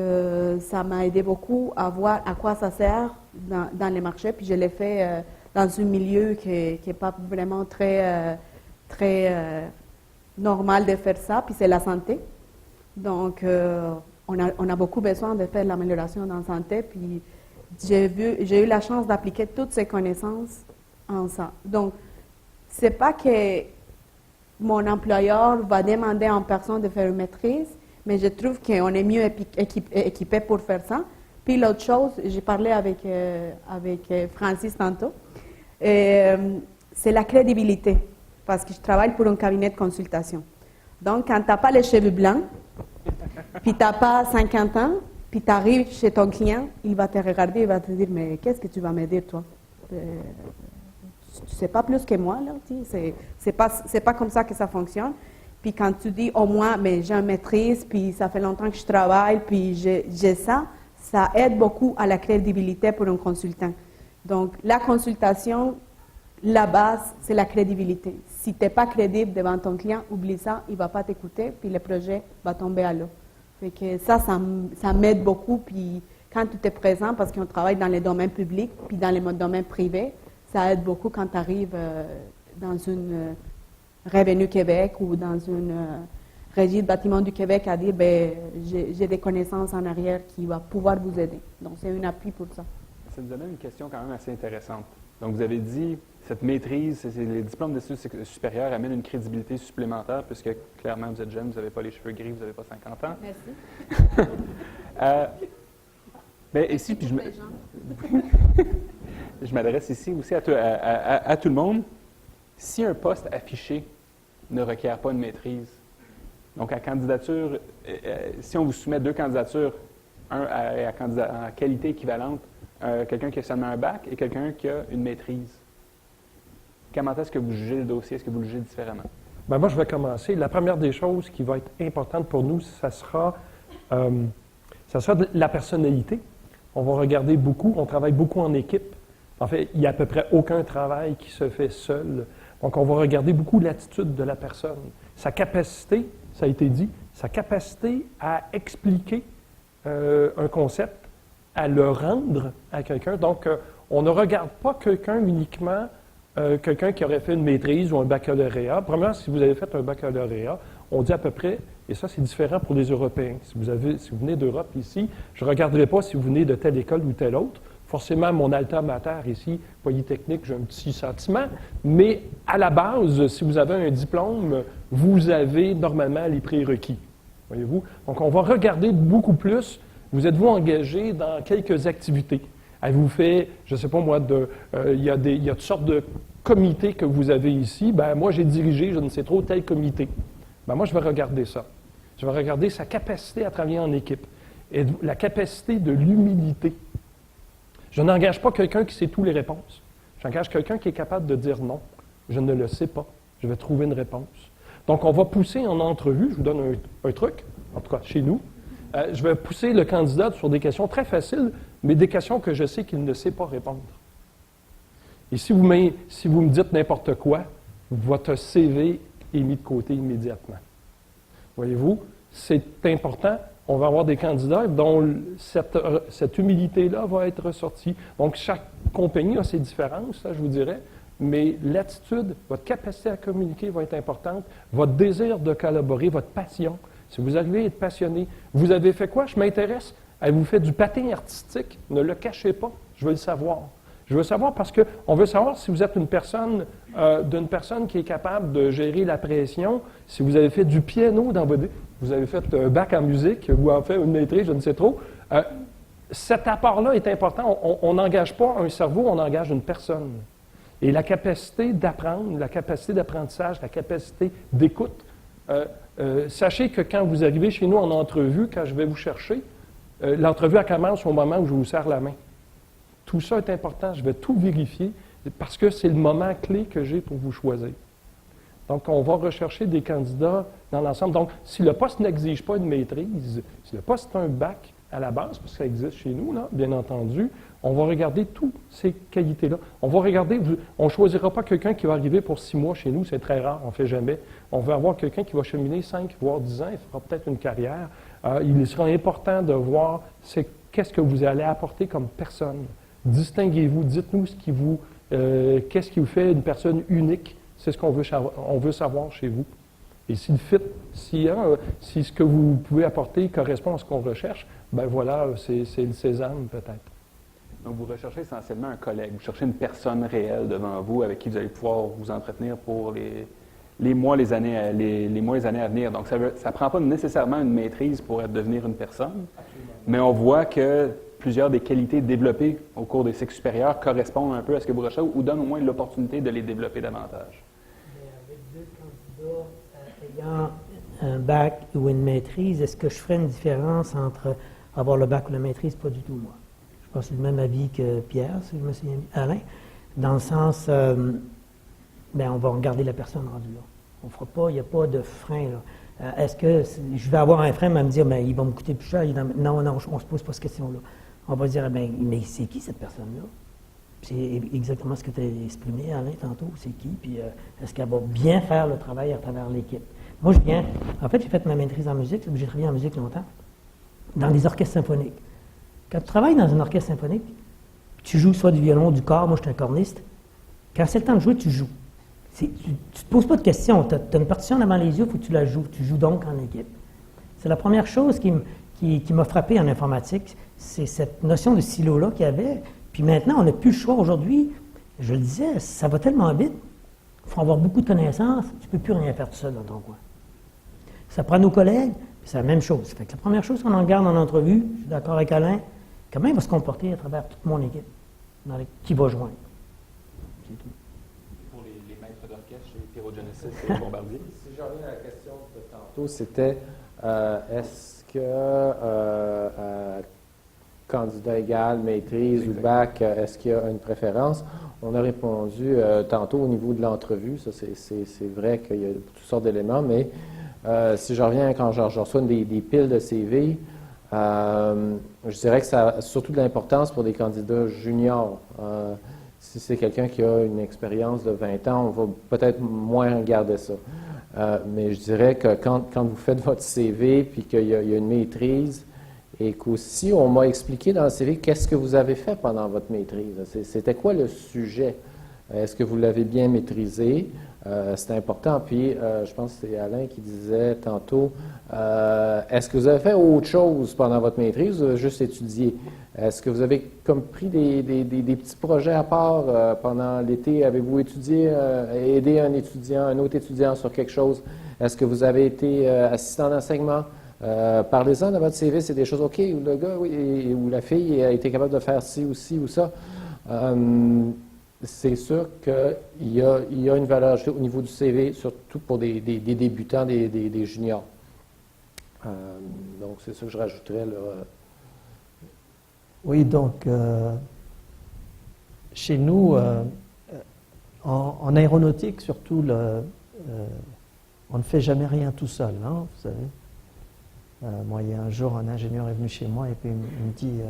ça m'a aidé beaucoup à voir à quoi ça sert dans les marchés. Puis, je l'ai fait dans un milieu qui n'est pas vraiment très normal de faire ça, puis c'est la santé. Donc, on a beaucoup besoin de faire l'amélioration dans la santé, puis j'ai eu la chance d'appliquer toutes ces connaissances en ça. Donc, c'est pas que mon employeur va demander en personne de faire une maîtrise, mais je trouve qu'on est mieux équipé pour faire ça. Puis l'autre chose, j'ai parlé avec Francis tantôt, c'est la crédibilité, parce que je travaille pour un cabinet de consultation. Donc, quand tu n'as pas les cheveux blancs, puis tu n'as pas 50 ans, puis tu arrives chez ton client, il va te regarder, il va te dire, mais qu'est-ce que tu vas me dire, toi? Tu ne sais pas plus que moi, là. C'est pas comme ça que ça fonctionne. Puis quand tu dis, au moins, mais j'ai une maîtrise, puis ça fait longtemps que je travaille, puis j'ai ça, ça aide beaucoup à la crédibilité pour un consultant. Donc, la consultation, la base, c'est la crédibilité. Si tu n'es pas crédible devant ton client, oublie ça, il ne va pas t'écouter, puis le projet va tomber à l'eau. Fait que ça m'aide beaucoup, puis quand tu es présent, parce qu'on travaille dans les domaines publics, puis dans les domaines privés, ça aide beaucoup quand tu arrives dans une Revenu Québec ou dans une Régie de bâtiment du Québec à dire, ben, j'ai des connaissances en arrière qui vont pouvoir vous aider. Donc, c'est un appui pour ça. Ça nous amène une question quand même assez intéressante. Donc, vous avez dit, cette maîtrise, les diplômes d'études supérieures amènent une crédibilité supplémentaire, puisque clairement, vous êtes jeune, vous n'avez pas les cheveux gris, vous n'avez pas 50 ans. Merci. Ben, ici, puis je m'adresse ici aussi à tout le monde. Si un poste affiché ne requiert pas une maîtrise, donc à candidature, si on vous soumet 2 candidatures, un à qualité équivalente, quelqu'un qui a seulement un bac et quelqu'un qui a une maîtrise, comment est-ce que vous jugez le dossier? Est-ce que vous le jugez différemment? Ben moi, je vais commencer. La première des choses qui va être importante pour nous, ça sera de la personnalité. On va regarder beaucoup, on travaille beaucoup en équipe. En fait, il n'y a à peu près aucun travail qui se fait seul. Donc, on va regarder beaucoup l'attitude de la personne. Sa capacité, ça a été dit, sa capacité à expliquer un concept, à le rendre à quelqu'un. Donc, on ne regarde pas quelqu'un uniquement, quelqu'un qui aurait fait une maîtrise ou un baccalauréat. Premièrement, si vous avez fait un baccalauréat, on dit à peu près, et ça c'est différent pour les Européens. Si vous venez d'Europe ici, je ne regarderai pas si vous venez de telle école ou telle autre. Forcément, mon alta mater ici, Polytechnique, j'ai un petit sentiment. Mais à la base, si vous avez un diplôme, vous avez normalement les prérequis. Voyez-vous? Donc, on va regarder beaucoup plus. Vous êtes-vous engagé dans quelques activités? Avez-vous fait, je ne sais pas moi, il y a toutes sortes de comités que vous avez ici. Ben moi, j'ai dirigé, je ne sais trop, tel comité. Ben moi, je vais regarder ça. Je vais regarder sa capacité à travailler en équipe et la capacité de l'humilité. Je n'engage pas quelqu'un qui sait toutes les réponses. J'engage quelqu'un qui est capable de dire non. Je ne le sais pas. Je vais trouver une réponse. Donc, on va pousser en entrevue, je vous donne un truc, en tout cas chez nous, je vais pousser le candidat sur des questions très faciles, mais des questions que je sais qu'il ne sait pas répondre. Et si vous me dites n'importe quoi, votre CV est mis de côté immédiatement. Voyez-vous, c'est important. On va avoir des candidats dont cette humilité-là va être ressortie. Donc, chaque compagnie a ses différences, ça, je vous dirais, mais l'attitude, votre capacité à communiquer va être importante, votre désir de collaborer, votre passion. Si vous arrivez à être passionné, vous avez fait quoi? Je m'intéresse. Avez-vous fait du patin artistique? Ne le cachez pas. Je veux le savoir. Je veux savoir parce qu'on veut savoir si vous êtes une personne qui est capable de gérer la pression, si vous avez fait du piano dans votre vie, vous avez fait un bac en musique, ou en fait une maîtrise, je ne sais trop. Cet apport-là est important. On n'engage pas un cerveau, on engage une personne. Et la capacité d'apprendre, la capacité d'apprentissage, la capacité d'écoute. Sachez que quand vous arrivez chez nous en entrevue, quand je vais vous chercher, l'entrevue elle commence au moment où je vous serre la main. Tout ça est important, je vais tout vérifier parce que c'est le moment clé que j'ai pour vous choisir. Donc, on va rechercher des candidats dans l'ensemble. Donc, si le poste n'exige pas une maîtrise, si le poste est un bac à la base, parce que ça existe chez nous, là, bien entendu, on va regarder toutes ces qualités-là. On va regarder, on ne choisira pas quelqu'un qui va arriver pour 6 mois chez nous, c'est très rare, on ne fait jamais. On va avoir quelqu'un qui va cheminer 5, voire 10 ans, il fera peut-être une carrière. Il sera important de voir qu'est-ce que vous allez apporter comme personne. Distinguez-vous, dites-nous qu'est-ce qui vous fait une personne unique. C'est ce qu'on veut savoir chez vous. Et si le fit, si ce que vous pouvez apporter correspond à ce qu'on recherche, ben voilà, c'est le sésame peut-être. Donc, vous recherchez essentiellement un collègue, vous cherchez une personne réelle devant vous avec qui vous allez pouvoir vous entretenir pour les mois, les années à venir. Donc, ça ne prend pas nécessairement une maîtrise pour devenir une personne, mais on voit que plusieurs des qualités développées au cours des cycles supérieurs correspondent un peu à ce que vous recherchez ou donnent au moins l'opportunité de les développer davantage. Avec 2 candidats ayant un bac ou une maîtrise, est-ce que je ferais une différence entre avoir le bac ou la maîtrise? Pas du tout, moi. Je pense que c'est le même avis que Pierre, si je me souviens bien, Alain, dans le sens, on va regarder la personne rendue là. On fera pas, il n'y a pas de frein, là. Est-ce que je vais avoir un frein à me dire, il va me coûter plus cher? Non, on ne se pose pas cette question-là. On va dire, mais c'est qui cette personne-là? C'est exactement ce que tu as exprimé, Alain, tantôt. C'est qui? Puis est-ce qu'elle va bien faire le travail à travers l'équipe? Moi, j'ai fait ma maîtrise en musique, j'ai travaillé en musique longtemps, dans des orchestres symphoniques. Quand tu travailles dans un orchestre symphonique, tu joues soit du violon, du corps, moi je suis un corniste, quand c'est le temps de jouer, tu joues. Tu ne te poses pas de questions. Tu as une partition devant les yeux, il faut que tu la joues. Tu joues donc en équipe. C'est la première chose qui m'a frappé en informatique, c'est cette notion de silo-là qu'il y avait. Puis maintenant, on n'a plus le choix aujourd'hui. Je le disais, ça va tellement vite. Il faut avoir beaucoup de connaissances. Tu ne peux plus rien faire tout seul dans ton coin. Ça prend nos collègues, c'est la même chose. Fait que la première chose qu'on en garde en entrevue, je suis d'accord avec Alain, comment il va se comporter à travers toute mon équipe, qui va joindre. C'est tout. Pour les maîtres d'orchestre chez Pyrogenesis et Bombardier. Si je reviens à la question de tantôt, c'était est-ce que candidat égal, maîtrise ou bac, est-ce qu'il y a une préférence? On a répondu tantôt au niveau de l'entrevue, ça c'est vrai qu'il y a toutes sortes d'éléments, mais si je reviens quand je reçois des piles de CV, je dirais que ça a surtout de l'importance pour des candidats juniors. Si c'est quelqu'un qui a une expérience de 20 ans, on va peut-être moins regarder ça. Mais je dirais que quand vous faites votre CV puis qu'il y a une maîtrise et qu'aussi on m'a expliqué dans le CV qu'est-ce que vous avez fait pendant votre maîtrise. C'était quoi le sujet? Est-ce que vous l'avez bien maîtrisé? C'est important. Puis, je pense que c'est Alain qui disait tantôt, est-ce que vous avez fait autre chose pendant votre maîtrise ou vous avez juste étudié? Est-ce que vous avez comme pris des petits projets à part pendant l'été? Avez-vous étudié, aidé un autre étudiant sur quelque chose? Est-ce que vous avez été assistant d'enseignement? Parlez-en dans votre CV, c'est des choses, OK, où le gars ou la fille a été capable de faire ci ou ci ou ça. C'est sûr qu'il y a une valeur ajoutée au niveau du CV, surtout pour des débutants, des juniors. Donc, c'est ça que je rajouterais là. Oui, donc, chez nous, en aéronautique, surtout, on ne fait jamais rien tout seul, hein, vous savez. Moi, il y a un jour, un ingénieur est venu chez moi et puis il me dit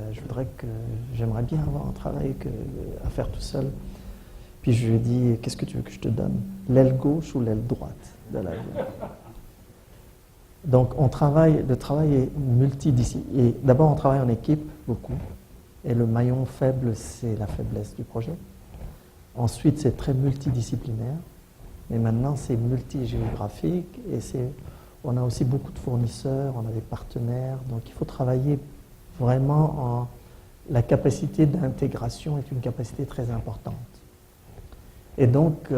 j'aimerais bien avoir un travail à faire tout seul. Puis je lui ai dit, qu'est-ce que tu veux que je te donne? L'aile gauche ou l'aile droite de l'avion? Donc, le travail est multidisciplinaire. D'abord, on travaille en équipe, beaucoup. Et le maillon faible, c'est la faiblesse du projet. Ensuite, c'est très multidisciplinaire. Mais maintenant, c'est multigéographique et on a aussi beaucoup de fournisseurs, on a des partenaires, donc il faut travailler vraiment la capacité d'intégration est une capacité très importante. Et donc,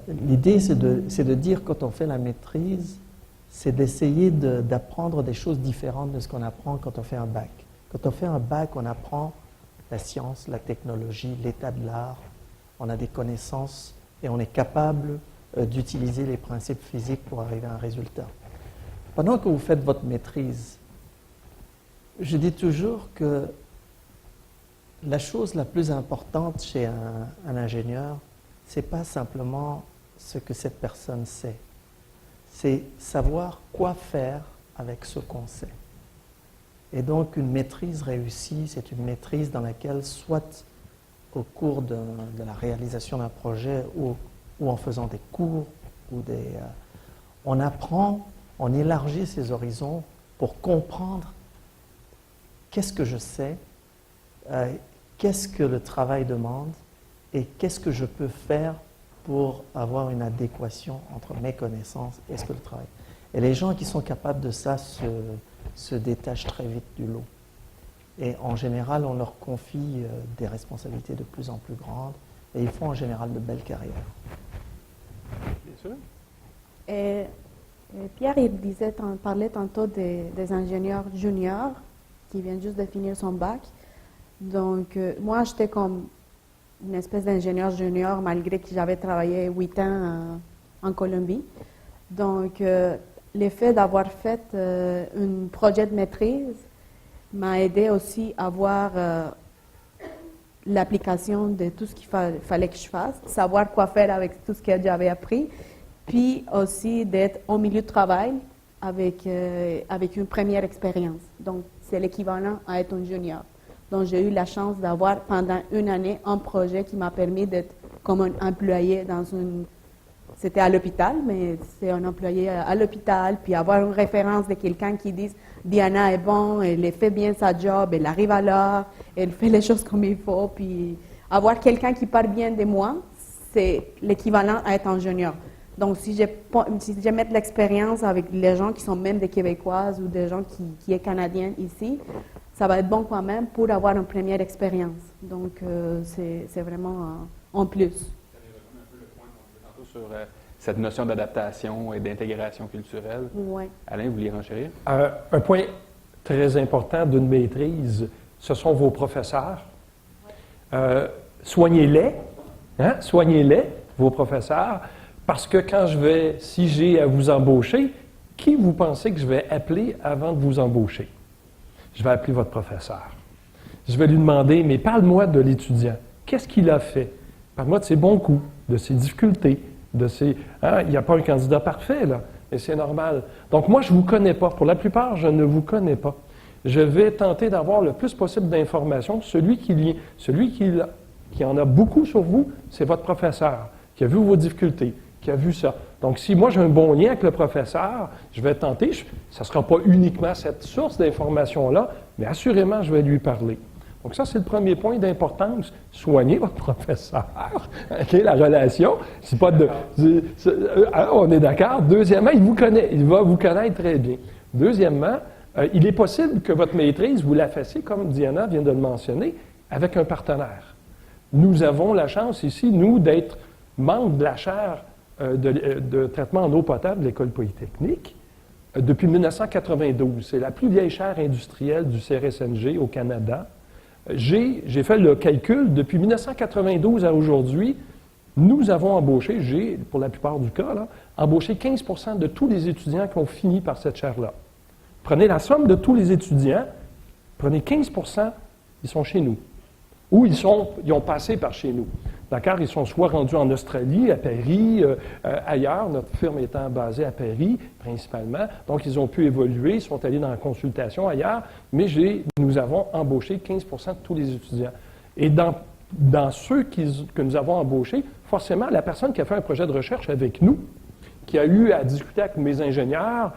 l'idée, c'est de dire, quand on fait la maîtrise, c'est d'essayer d'apprendre des choses différentes de ce qu'on apprend quand on fait un bac. Quand on fait un bac, on apprend la science, la technologie, l'état de l'art, on a des connaissances et on est capable d'utiliser les principes physiques pour arriver à un résultat. Pendant que vous faites votre maîtrise, je dis toujours que la chose la plus importante chez un ingénieur, ce n'est pas simplement ce que cette personne sait, c'est savoir quoi faire avec ce qu'on sait. Et donc une maîtrise réussie, c'est une maîtrise dans laquelle, soit au cours de la réalisation d'un projet ou en faisant des cours, on apprend, on élargit ses horizons pour comprendre qu'est-ce que je sais, qu'est-ce que le travail demande et qu'est-ce que je peux faire pour avoir une adéquation entre mes connaissances et ce que le travail. Et les gens qui sont capables de ça se détachent très vite du lot. Et en général, on leur confie des responsabilités de plus en plus grandes et ils font en général de belles carrières. Bien sûr. Pierre, il parlait tantôt des ingénieurs juniors qui viennent juste de finir son bac. Donc, moi, j'étais comme une espèce d'ingénieur junior, malgré que j'avais travaillé 8 ans en Colombie. Donc, le fait d'avoir fait un projet de maîtrise m'a aidé aussi à voir l'application de tout ce qu'il fallait que je fasse, savoir quoi faire avec tout ce que j'avais appris, puis aussi d'être au milieu de travail avec une première expérience. Donc, c'est l'équivalent à être un junior. Donc, j'ai eu la chance d'avoir pendant une année un projet qui m'a permis d'être comme un employé dans une... C'était à l'hôpital, mais c'est un employé à l'hôpital, puis avoir une référence de quelqu'un qui dise « Diana est bon, elle fait bien sa job, elle arrive à l'heure, elle fait les choses comme il faut », puis avoir quelqu'un qui parle bien de moi, c'est l'équivalent à être ingénieur. Donc, si je mets de l'expérience avec les gens qui sont même des Québécoises ou des gens qui sont canadiens ici, ça va être bon quand même pour avoir une première expérience. Donc, c'est vraiment en plus. Sur cette notion d'adaptation et d'intégration culturelle. Ouais. Alain, vous vouliez renchérir? Un point très important d'une maîtrise, ce sont vos professeurs. Soignez-les, hein? Soignez-les, vos professeurs, parce que si j'ai à vous embaucher, qui vous pensez que je vais appeler avant de vous embaucher? Je vais appeler votre professeur. Je vais lui demander, mais parle-moi de l'étudiant. Qu'est-ce qu'il a fait? Parle-moi de ses bons coups, de ses difficultés, il n'y a pas un candidat parfait, là, mais c'est normal. Donc, moi, je ne vous connais pas. Pour la plupart, je ne vous connais pas. Je vais tenter d'avoir le plus possible d'informations. Celui qui en a beaucoup sur vous, c'est votre professeur, qui a vu vos difficultés, qui a vu ça. Donc, si moi, j'ai un bon lien avec le professeur, je vais tenter, ça ne sera pas uniquement cette source d'information-là, mais assurément, je vais lui parler. Donc ça, c'est le premier point d'importance. Soignez votre professeur. Okay, la relation, c'est pas on est d'accord. Deuxièmement, il va vous connaître très bien. Deuxièmement, il est possible que votre maîtrise, vous la fassiez, comme Diana vient de le mentionner, avec un partenaire. Nous avons la chance ici, nous, d'être membres de la chaire de traitement en eau potable de l'École polytechnique depuis 1992. C'est la plus vieille chaire industrielle du CRSNG au Canada. J'ai fait le calcul, depuis 1992 à aujourd'hui, nous avons embauché, pour la plupart du cas, là, embauché 15 % de tous les étudiants qui ont fini par cette chaire-là. Prenez la somme de tous les étudiants, prenez 15 %, ils sont chez nous. Ou ils ont passé par chez nous. D'accord? Ils sont soit rendus en Australie, à Paris, ailleurs, notre firme étant basée à Paris, principalement. Donc, ils ont pu évoluer, ils sont allés dans la consultation ailleurs, mais nous avons embauché 15 % de tous les étudiants. Et dans ceux que nous avons embauchés, forcément, la personne qui a fait un projet de recherche avec nous, qui a eu à discuter avec mes ingénieurs,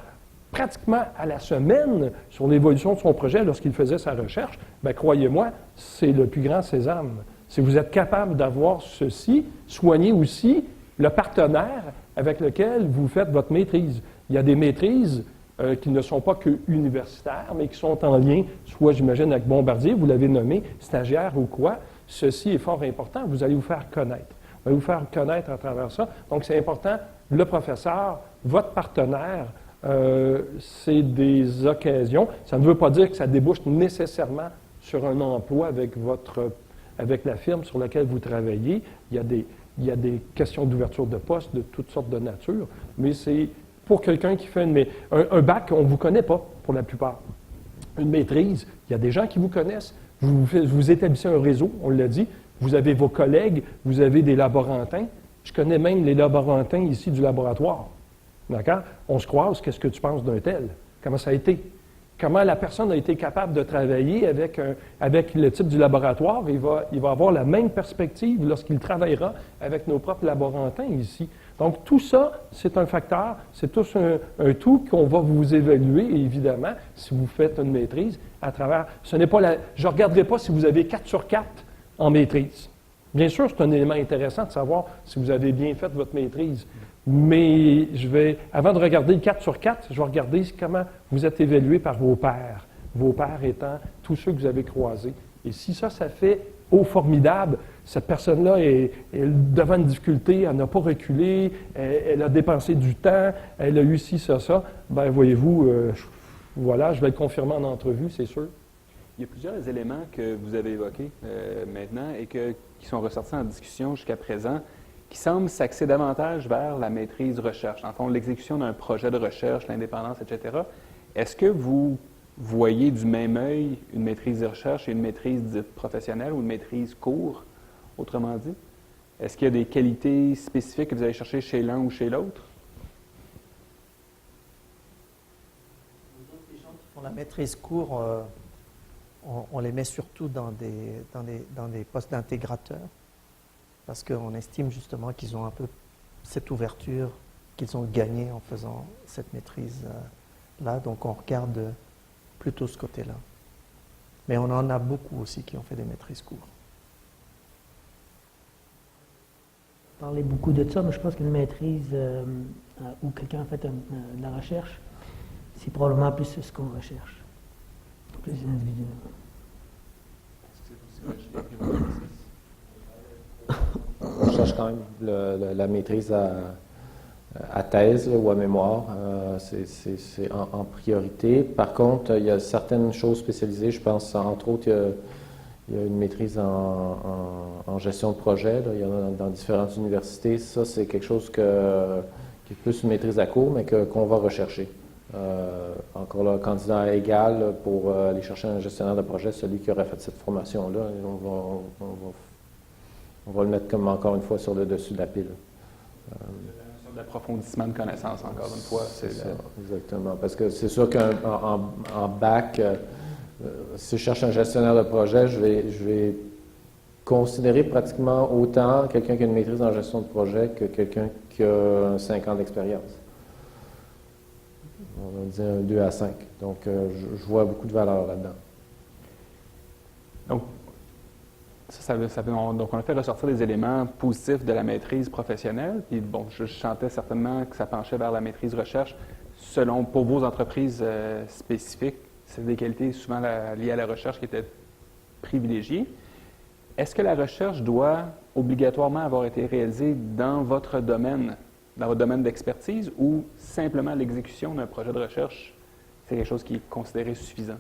pratiquement à la semaine sur l'évolution de son projet lorsqu'il faisait sa recherche, bien, croyez-moi, c'est le plus grand sésame. Si vous êtes capable d'avoir ceci, soignez aussi le partenaire avec lequel vous faites votre maîtrise. Il y a des maîtrises qui ne sont pas que universitaires, mais qui sont en lien, soit, j'imagine, avec Bombardier, vous l'avez nommé, stagiaire ou quoi. Ceci est fort important, vous allez vous faire connaître. Vous allez vous faire connaître à travers ça. Donc, c'est important, le professeur, votre partenaire, c'est des occasions. Ça ne veut pas dire que ça débouche nécessairement sur un emploi avec la firme sur laquelle vous travaillez. Il y a des questions d'ouverture de poste de toutes sortes de nature, mais c'est pour quelqu'un qui fait un bac, on ne vous connaît pas pour la plupart. Une maîtrise, il y a des gens qui vous connaissent. Vous établissez un réseau, on l'a dit. Vous avez vos collègues, vous avez des laborantins. Je connais même les laborantins ici du laboratoire. D'accord? On se croise, qu'est-ce que tu penses d'un tel? Comment ça a été? Comment la personne a été capable de travailler avec le type du laboratoire? Il va avoir la même perspective lorsqu'il travaillera avec nos propres laborantins ici. Donc, tout ça, c'est un facteur, c'est tout un tout qu'on va vous évaluer, évidemment, si vous faites une maîtrise à travers... je ne regarderai pas si vous avez 4 sur 4 en maîtrise. Bien sûr, c'est un élément intéressant de savoir si vous avez bien fait votre maîtrise. Mais avant de regarder le 4 sur 4, je vais regarder comment vous êtes évalué par vos pairs. Vos pairs étant tous ceux que vous avez croisés. Et si ça fait « oh, formidable », cette personne-là est devant une difficulté, elle n'a pas reculé, elle a dépensé du temps, elle a eu ci, ça, bien, voyez-vous, voilà, je vais le confirmer en entrevue, c'est sûr. Il y a plusieurs éléments que vous avez évoqués maintenant et qui sont ressortis en discussion jusqu'à présent, qui semblent s'axer davantage vers la maîtrise recherche, en fond, l'exécution d'un projet de recherche, l'indépendance, etc. Est-ce que vous voyez du même œil une maîtrise de recherche et une maîtrise dite professionnelle ou une maîtrise cours, autrement dit? Est-ce qu'il y a des qualités spécifiques que vous allez chercher chez l'un ou chez l'autre? Les gens qui font la maîtrise cours, on les met surtout dans des postes d'intégrateurs, parce qu'on estime justement qu'ils ont un peu cette ouverture qu'ils ont gagnée en faisant cette maîtrise-là. Donc on regarde plutôt ce côté-là. Mais on en a beaucoup aussi qui ont fait des maîtrises cours. parlé beaucoup de ça, mais je pense qu'une maîtrise où quelqu'un a fait de la recherche, c'est probablement plus ce qu'on recherche. Plus individuel. On cherche quand même la maîtrise à thèse là, ou à mémoire. C'est en priorité. Par contre, il y a certaines choses spécialisées. Je pense, entre autres, il y a une maîtrise en gestion de projet. Là. Il y en a dans différentes universités. Ça, c'est quelque chose qui est plus une maîtrise à court, mais qu'on va rechercher. Encore là, candidat égal là, pour aller chercher un gestionnaire de projet, celui qui aurait fait cette formation-là. On va le mettre comme encore une fois sur le dessus de la pile. L'approfondissement de connaissances, encore une fois. C'est ça, exactement. Parce que c'est sûr qu'en bac, si je cherche un gestionnaire de projet, je vais considérer pratiquement autant quelqu'un qui a une maîtrise en gestion de projet que quelqu'un qui a 5 ans d'expérience. On va dire un 2 à 5. Donc, je vois beaucoup de valeur là-dedans. Donc, donc, on a fait ressortir les éléments positifs de la maîtrise professionnelle. Puis, bon, je sentais certainement que ça penchait vers la maîtrise recherche. Pour vos entreprises spécifiques, c'est des qualités souvent liées à la recherche qui étaient privilégiées. Est-ce que la recherche doit obligatoirement avoir été réalisée dans votre domaine d'expertise, ou simplement l'exécution d'un projet de recherche, c'est quelque chose qui est considéré suffisant?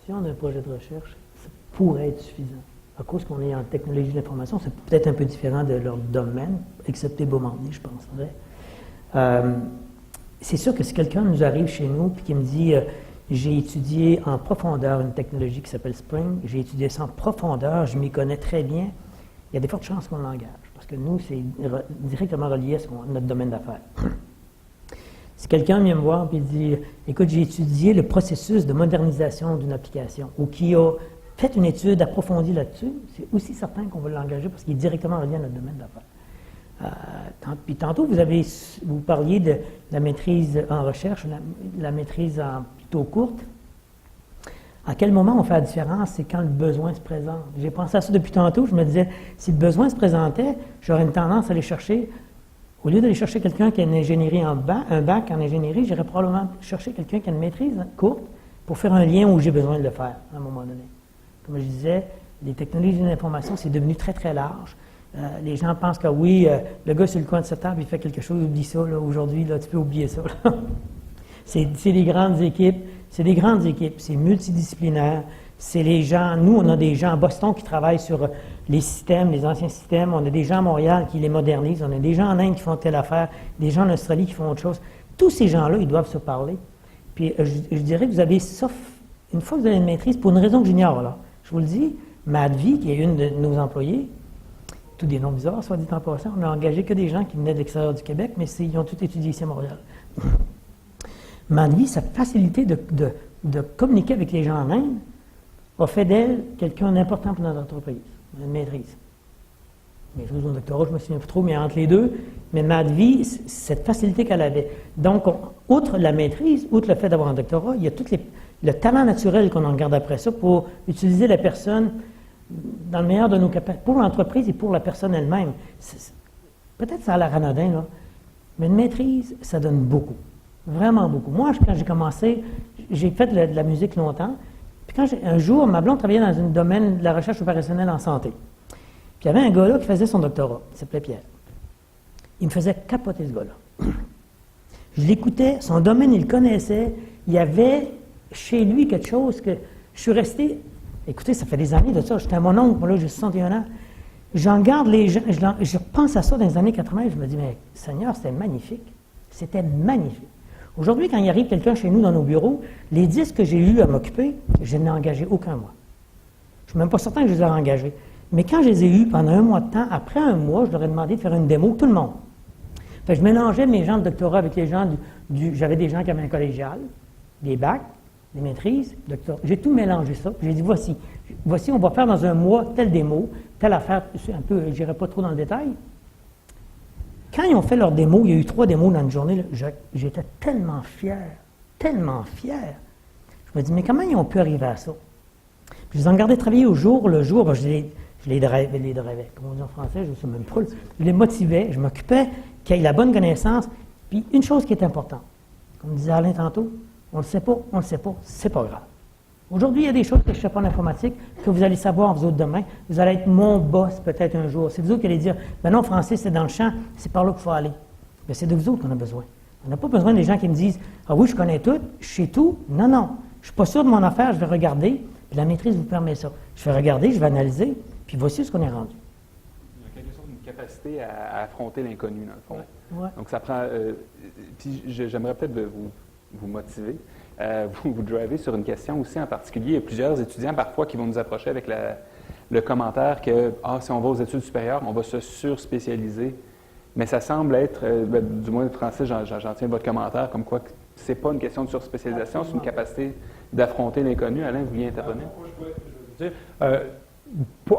D'un projet de recherche, ça pourrait être suffisant. À cause qu'on est en technologie de l'information, c'est peut-être un peu différent de leur domaine, excepté Beaumarnais, je penserais. C'est sûr que si quelqu'un nous arrive chez nous et qui me dit j'ai étudié en profondeur une technologie qui s'appelle Spring, j'ai étudié ça en profondeur, je m'y connais très bien, il y a des fortes chances qu'on l'engage, parce que nous, c'est directement relié à notre domaine d'affaires. Si quelqu'un vient me voir et dit « Écoute, j'ai étudié le processus de modernisation d'une application » ou qui a fait une étude approfondie là-dessus, c'est aussi certain qu'on va l'engager parce qu'il est directement relié à notre domaine d'affaires. Puis tantôt, vous parliez de la maîtrise en recherche, la maîtrise plutôt courte. À quel moment on fait la différence? C'est quand le besoin se présente. J'ai pensé à ça depuis tantôt. Je me disais, si le besoin se présentait, j'aurais une tendance à aller chercher. Au lieu d'aller chercher quelqu'un qui a une ingénierie un bac en ingénierie, j'irais probablement chercher quelqu'un qui a une maîtrise courte pour faire un lien où j'ai besoin de le faire à un moment donné. Comme je disais, les technologies de l'information, c'est devenu très, très large. Les gens pensent que oui, le gars sur le coin de sa table, il fait quelque chose, oublie ça. Aujourd'hui, tu peux oublier ça. C'est des grandes équipes. C'est des grandes équipes. C'est multidisciplinaire. C'est les gens. Nous, on a des gens à Boston qui travaillent sur les systèmes, les anciens systèmes. On a des gens à Montréal qui les modernisent. On a des gens en Inde qui font telle affaire. Des gens en Australie qui font autre chose. Tous ces gens-là, ils doivent se parler. Puis, je dirais que vous avez, sauf une fois que vous avez une maîtrise, pour une raison que j'ignore, là, je vous le dis, Madvi, qui est une de nos employés, tous des noms bizarres, soit dit en passant, on n'a engagé que des gens qui venaient de l'extérieur du Québec, mais ils ont tous étudié ici à Montréal. Madvi, sa facilité de communiquer avec les gens en Inde a fait d'elle quelqu'un d'important pour notre entreprise, une maîtrise. Maîtrise ou un doctorat, je ne me souviens plus trop, mais entre les deux, mais Madvi, cette facilité qu'elle avait. Donc, outre la maîtrise, outre le fait d'avoir un doctorat, il y a le talent naturel qu'on en garde après ça pour utiliser la personne dans le meilleur de nos capacités, pour l'entreprise et pour la personne elle-même. Peut-être ça a l'air anodin, là, mais une maîtrise, ça donne beaucoup. Vraiment beaucoup. Moi, quand j'ai commencé, j'ai fait de la musique longtemps, puis un jour, ma blonde travaillait dans un domaine de la recherche opérationnelle en santé. Puis il y avait un gars là qui faisait son doctorat, il s'appelait Pierre. Il me faisait capoter ce gars-là. Je l'écoutais, son domaine, il le connaissait, il y avait chez lui quelque chose que je suis resté. Écoutez, ça fait des années de ça. J'étais à mon oncle, moi là, j'ai 61 ans. J'en garde les gens, je repense à ça dans les années 80, je me dis, mais Seigneur, c'était magnifique. C'était magnifique. Aujourd'hui, quand il arrive quelqu'un chez nous dans nos bureaux, les 10 que j'ai eu à m'occuper, je n'ai engagé aucun mois. Je ne suis même pas certain que je les ai engagés. Mais quand je les ai eus pendant un mois de temps, après un mois, je leur ai demandé de faire une démo, tout le monde. Fait que je mélangeais mes gens de doctorat avec les gens j'avais des gens qui avaient un collégial, des bacs, des maîtrises, doctorat. J'ai tout mélangé ça. J'ai dit, voici, on va faire dans un mois telle démo, telle affaire, un peu, je n'irai pas trop dans le détail. Quand ils ont fait leur démo, il y a eu 3 démos dans une journée, là, j'étais tellement fier. Je me dis, mais comment ils ont pu arriver à ça? Puis je les ai regardés travailler au jour le jour. Je les drivais. Comme on dit en français, je ne sais même pas. Je les motivais, je m'occupais qu'il ait la bonne connaissance. Puis une chose qui est importante, comme disait Alain tantôt, on ne le sait pas, c'est pas grave. Aujourd'hui, il y a des choses que je ne sais pas en informatique, que vous allez savoir vous autres demain. Vous allez être mon boss peut-être un jour. C'est vous autres qui allez dire, ben non, Francis, c'est dans le champ, c'est par là qu'il faut aller. Bien, c'est de vous autres qu'on a besoin. On n'a pas besoin des gens qui me disent, ah oui, je connais tout, je sais tout. Non, non, je ne suis pas sûr de mon affaire, je vais regarder. Puis la maîtrise vous permet ça. Je vais regarder, je vais analyser, puis voici ce qu'on est rendu. Il y a quelque chose d'une capacité à affronter l'inconnu, dans le fond. Ouais. Donc, ça prend. Puis, j'aimerais peut-être vous motiver, vous driver sur une question aussi en particulier. Il y a plusieurs étudiants parfois qui vont nous approcher avec le commentaire que si on va aux études supérieures, on va se surspécialiser. Mais ça semble être, du moins Francis, j'en tiens votre commentaire, comme quoi ce n'est pas une question de surspécialisation, c'est une capacité d'affronter l'inconnu. Alain, vous vouliez intervenir? Je veux dire,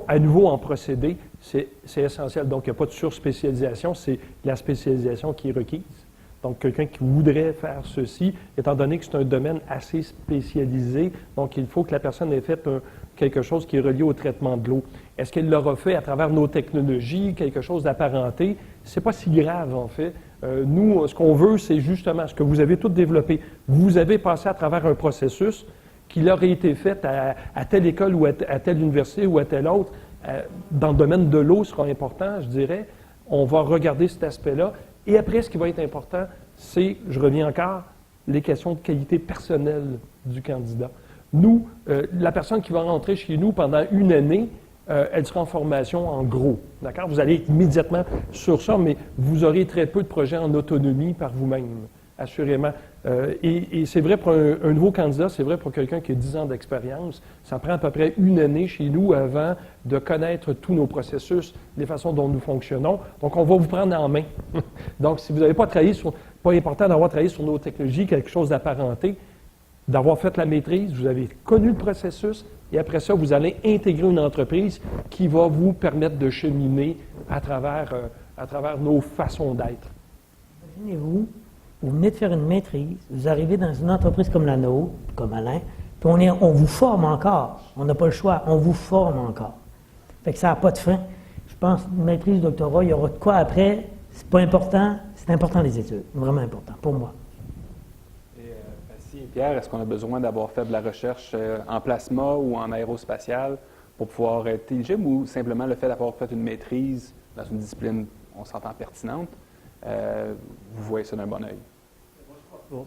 à nouveau en procédé, c'est essentiel. Donc, il n'y a pas de surspécialisation, c'est la spécialisation qui est requise. Donc, quelqu'un qui voudrait faire ceci, étant donné que c'est un domaine assez spécialisé, donc il faut que la personne ait fait quelque chose qui est relié au traitement de l'eau. Est-ce qu'elle l'aura fait à travers nos technologies, quelque chose d'apparenté? C'est pas si grave, en fait. Nous, ce qu'on veut, c'est justement ce que vous avez tout développé. Vous avez passé à travers un processus qui aurait été fait à telle école ou à telle université ou à telle autre. Dans le domaine de l'eau sera important, je dirais. On va regarder cet aspect-là. Et après, ce qui va être important, c'est, je reviens encore, les questions de qualité personnelle du candidat. Nous, la personne qui va rentrer chez nous pendant une année, elle sera en formation en gros. D'accord? Vous allez être immédiatement sur ça, mais vous aurez très peu de projets en autonomie par vous-même, assurément. Et c'est vrai pour un nouveau candidat, c'est vrai pour quelqu'un qui a 10 ans d'expérience. Ça prend à peu près une année chez nous avant de connaître tous nos processus, les façons dont nous fonctionnons. Donc, on va vous prendre en main. Donc, si vous n'avez pas travaillé sur, pas important d'avoir travaillé sur nos technologies, quelque chose d'apparenté, d'avoir fait la maîtrise, vous avez connu le processus, et après ça, vous allez intégrer une entreprise qui va vous permettre de cheminer à travers nos façons d'être. Imaginez-vous, vous venez de faire une maîtrise, vous arrivez dans une entreprise comme la nôtre, comme Alain, puis on vous forme encore. On n'a pas le choix, on vous forme encore. Fait que ça n'a pas de fin. Je pense une maîtrise, doctorat, il y aura de quoi après. C'est pas important, c'est important les études, vraiment important pour moi. Et Pierre, est-ce qu'on a besoin d'avoir fait de la recherche en plasma ou en aérospatial pour pouvoir être éligible, ou simplement le fait d'avoir fait une maîtrise dans une discipline, on s'entend, pertinente, vous voyez ça d'un bon œil?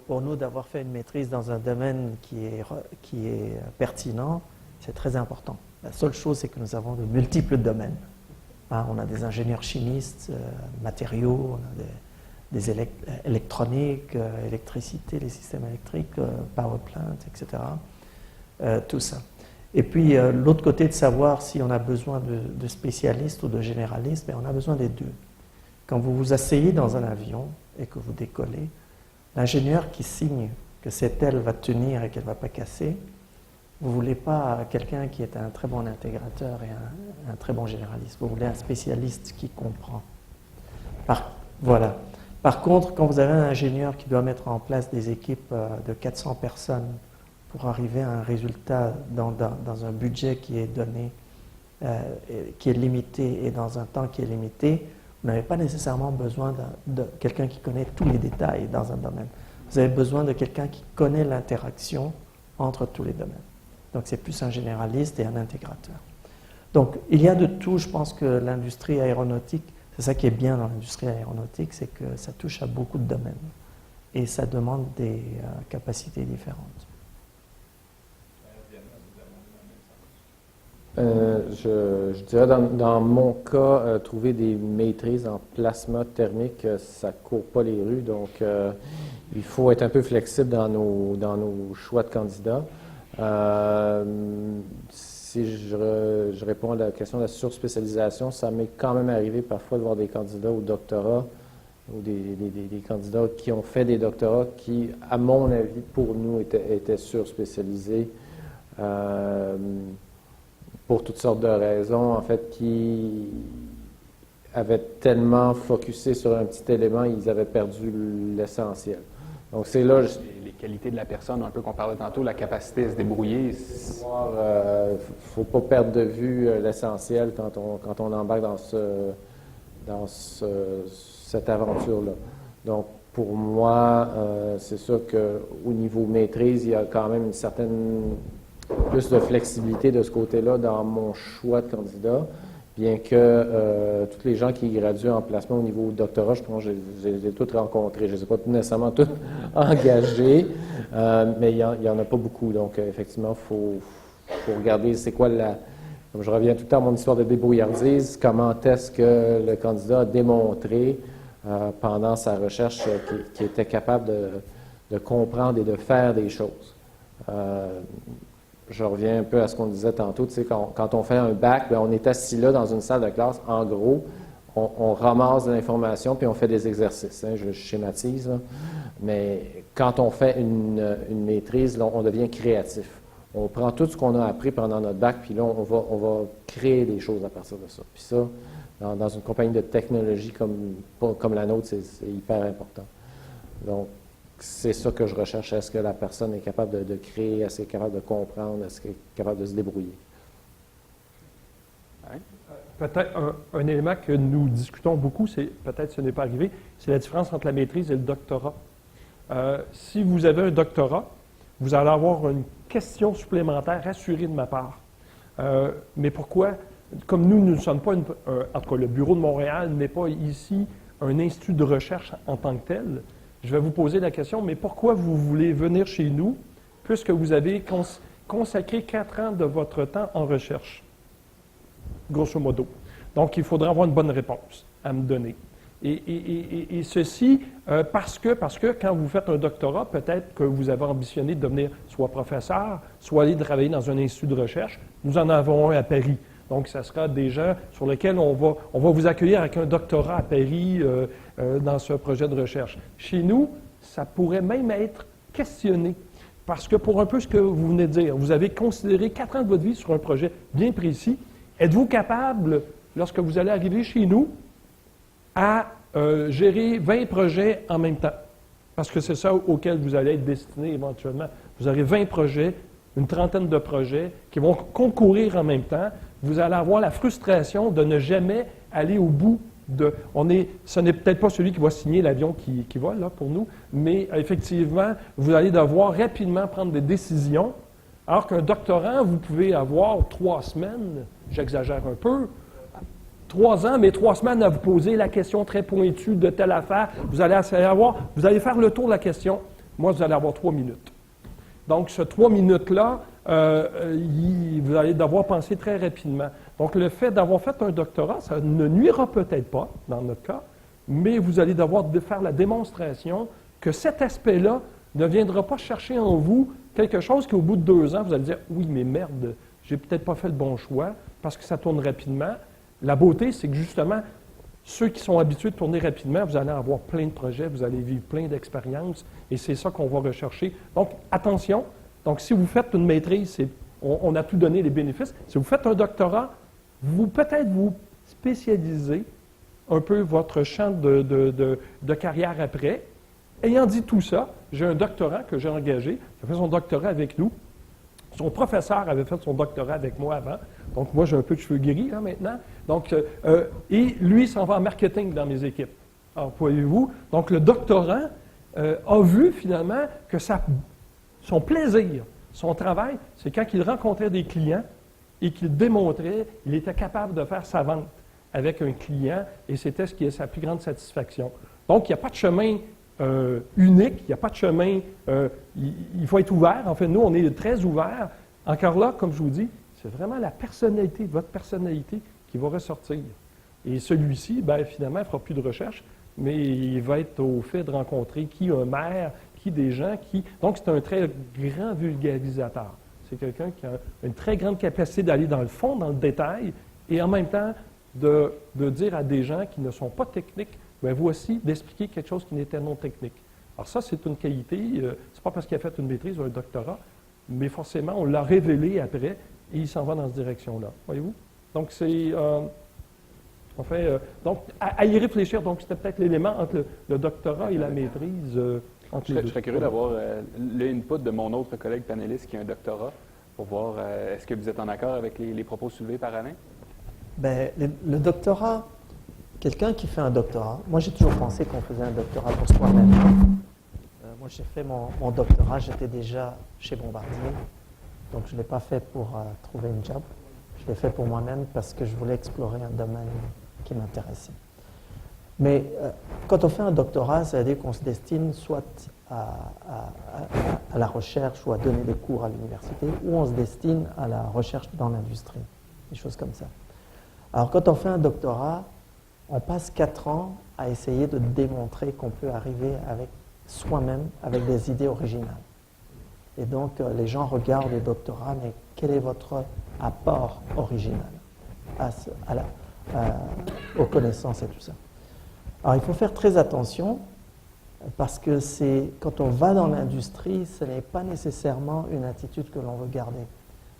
Pour nous, d'avoir fait une maîtrise dans un domaine qui est pertinent, c'est très important. La seule chose, c'est que nous avons de multiples domaines. On a des ingénieurs chimistes, matériaux, on a des électroniques, électricité, les systèmes électriques, power plant, etc. Tout ça. Et puis, l'autre côté de savoir si on a besoin de spécialistes ou de généralistes, on a besoin des deux. Quand vous vous asseyez dans un avion et que vous décollez, l'ingénieur qui signe que cette aile va tenir et qu'elle ne va pas casser, vous ne voulez pas quelqu'un qui est un très bon intégrateur et un très bon généraliste. Vous voulez un spécialiste qui comprend. Voilà. Par contre, quand vous avez un ingénieur qui doit mettre en place des équipes de 400 personnes pour arriver à un résultat dans un budget qui est donné, qui est limité et dans un temps qui est limité, vous n'avez pas nécessairement besoin de quelqu'un qui connaît tous les détails dans un domaine. Vous avez besoin de quelqu'un qui connaît l'interaction entre tous les domaines. Donc, c'est plus un généraliste et un intégrateur. Donc, il y a de tout. Je pense que l'industrie aéronautique, c'est ça qui est bien dans l'industrie aéronautique, c'est que ça touche à beaucoup de domaines et ça demande des capacités différentes. Je dirais dans mon cas, trouver des maîtrises en plasma thermique, ça ne court pas les rues, donc il faut être un peu flexible dans nos choix de candidats. Si je réponds à la question de la surspécialisation, ça m'est quand même arrivé parfois de voir des candidats au doctorat ou des candidats qui ont fait des doctorats qui, à mon avis, pour nous, étaient surspécialisés. Pour toutes sortes de raisons, en fait, qui avaient tellement focusé sur un petit élément, ils avaient perdu l'essentiel. Donc, c'est là... Les qualités de la personne, un peu qu'on parlait tantôt, la capacité à se débrouiller. Il ne faut pas perdre de vue l'essentiel quand on embarque dans cette aventure-là. Donc, pour moi, c'est sûr qu'au niveau maîtrise, il y a quand même une certaine plus de flexibilité de ce côté-là dans mon choix de candidat, bien que tous les gens qui graduent en placement au niveau doctorat, je pense que je les ai tous rencontrés. Je ne les ai pas nécessairement tous engagés, mais il n'y en a pas beaucoup. Donc, effectivement, il faut regarder c'est quoi comme je reviens tout le temps à mon histoire de débrouillardise, comment est-ce que le candidat a démontré pendant sa recherche qu'il était capable de comprendre et de faire des choses. Je reviens un peu à ce qu'on disait tantôt, tu sais, quand on fait un bac, bien, on est assis là dans une salle de classe, en gros, on ramasse de l'information puis on fait des exercices, hein, je schématise, là. Mais quand on fait une maîtrise, là, on devient créatif. On prend tout ce qu'on a appris pendant notre bac, puis là, on va créer des choses à partir de ça. Puis ça, dans une compagnie de technologie comme la nôtre, c'est hyper important. Donc, c'est ça que je recherche. Est-ce que la personne est capable de créer, est-ce qu'elle est capable de comprendre, est-ce qu'elle est capable de se débrouiller? Ouais. Peut-être un élément que nous discutons beaucoup, peut-être ce n'est pas arrivé, c'est la différence entre la maîtrise et le doctorat. Si vous avez un doctorat, vous allez avoir une question supplémentaire assurée de ma part. Mais pourquoi? Comme nous ne sommes pas, en tout cas le bureau de Montréal n'est pas ici un institut de recherche en tant que tel, je vais vous poser la question, mais pourquoi vous voulez venir chez nous puisque vous avez consacré 4 ans de votre temps en recherche? Grosso modo. Donc, il faudra avoir une bonne réponse à me donner. Et ceci parce que quand vous faites un doctorat, peut-être que vous avez ambitionné de devenir soit professeur, soit aller travailler dans un institut de recherche. Nous en avons un à Paris. Donc, ce sera des gens sur lesquels on va vous accueillir avec un doctorat à Paris dans ce projet de recherche. Chez nous, ça pourrait même être questionné. Parce que pour un peu ce que vous venez de dire, vous avez considéré 4 ans de votre vie sur un projet bien précis. Êtes-vous capable, lorsque vous allez arriver chez nous, à gérer 20 projets en même temps? Parce que c'est ça auquel vous allez être destiné éventuellement. Vous aurez 20 projets, une trentaine de projets qui vont concourir en même temps. Vous allez avoir la frustration de ne jamais aller au bout de... Ce n'est peut-être pas celui qui va signer l'avion qui vole, là, pour nous, mais effectivement, vous allez devoir rapidement prendre des décisions, alors qu'un doctorant, vous pouvez avoir 3 semaines, j'exagère un peu, 3 ans, mais 3 semaines à vous poser la question très pointue de telle affaire. Vous allez faire le tour de la question. Moi, vous allez avoir 3 minutes. Donc, ce 3 minutes-là, vous allez devoir penser très rapidement. Donc, le fait d'avoir fait un doctorat, ça ne nuira peut-être pas, dans notre cas, mais vous allez devoir faire la démonstration que cet aspect-là ne viendra pas chercher en vous quelque chose qu'au bout de 2 ans, vous allez dire « Oui, mais merde, j'ai peut-être pas fait le bon choix parce que ça tourne rapidement. » La beauté, c'est que justement, ceux qui sont habitués de tourner rapidement, vous allez avoir plein de projets, vous allez vivre plein d'expériences, et c'est ça qu'on va rechercher. Donc, attention. Donc, si vous faites une maîtrise, on a tout donné les bénéfices. Si vous faites un doctorat, peut-être vous spécialisez un peu votre champ de carrière après. Ayant dit tout ça, j'ai un doctorant que j'ai engagé, qui a fait son doctorat avec nous. Son professeur avait fait son doctorat avec moi avant. Donc, moi, j'ai un peu de cheveux gris, là, maintenant. Donc, et lui s'en va en marketing dans mes équipes. Alors, voyez-vous, donc le doctorant a vu, finalement, que son plaisir, son travail, c'est quand il rencontrait des clients et qu'il démontrait, il était capable de faire sa vente avec un client, et c'était ce qui est sa plus grande satisfaction. Donc, il n'y a pas de chemin unique, il n'y a pas de chemin, il faut être ouvert. En fait, nous, on est très ouverts. Encore là, comme je vous dis, c'est vraiment la personnalité, votre personnalité qui va ressortir. Et celui-ci, bien, finalement, il ne fera plus de recherche, mais il va être au fait de rencontrer un maire, des gens Donc, c'est un très grand vulgarisateur. C'est quelqu'un qui a une très grande capacité d'aller dans le fond, dans le détail, et en même temps, de dire à des gens qui ne sont pas techniques, bien, voici, d'expliquer quelque chose qui n'était non technique. Alors ça, c'est une qualité. C'est pas parce qu'il a fait une maîtrise ou un doctorat, mais forcément, on l'a révélé après, et il s'en va dans cette direction-là. Voyez-vous? Donc, c'est... donc, à y réfléchir, donc c'était peut-être l'élément entre le doctorat et la maîtrise. entre Je les serais, deux. je serais curieux d'avoir le input de mon autre collègue panéliste qui a un doctorat pour voir est-ce que vous êtes en accord avec les propos soulevés par Alain? Ben, le doctorat, quelqu'un qui fait un doctorat, moi j'ai toujours pensé qu'on faisait un doctorat pour soi-même. Moi j'ai fait mon doctorat, j'étais déjà chez Bombardier, donc je ne l'ai pas fait pour trouver une job. Je l'ai fait pour moi-même parce que je voulais explorer un domaine qui m'intéressait. Mais quand on fait un doctorat, ça veut dire qu'on se destine soit à la recherche ou à donner des cours à l'université, ou on se destine à la recherche dans l'industrie, des choses comme ça. Alors quand on fait un doctorat, on passe 4 ans à essayer de démontrer qu'on peut arriver avec soi-même, avec des idées originales. Et donc les gens regardent le doctorat, mais quel est votre apport original aux connaissances et tout ça. Alors il faut faire très attention parce que quand on va dans l'industrie, ce n'est pas nécessairement une attitude que l'on veut garder.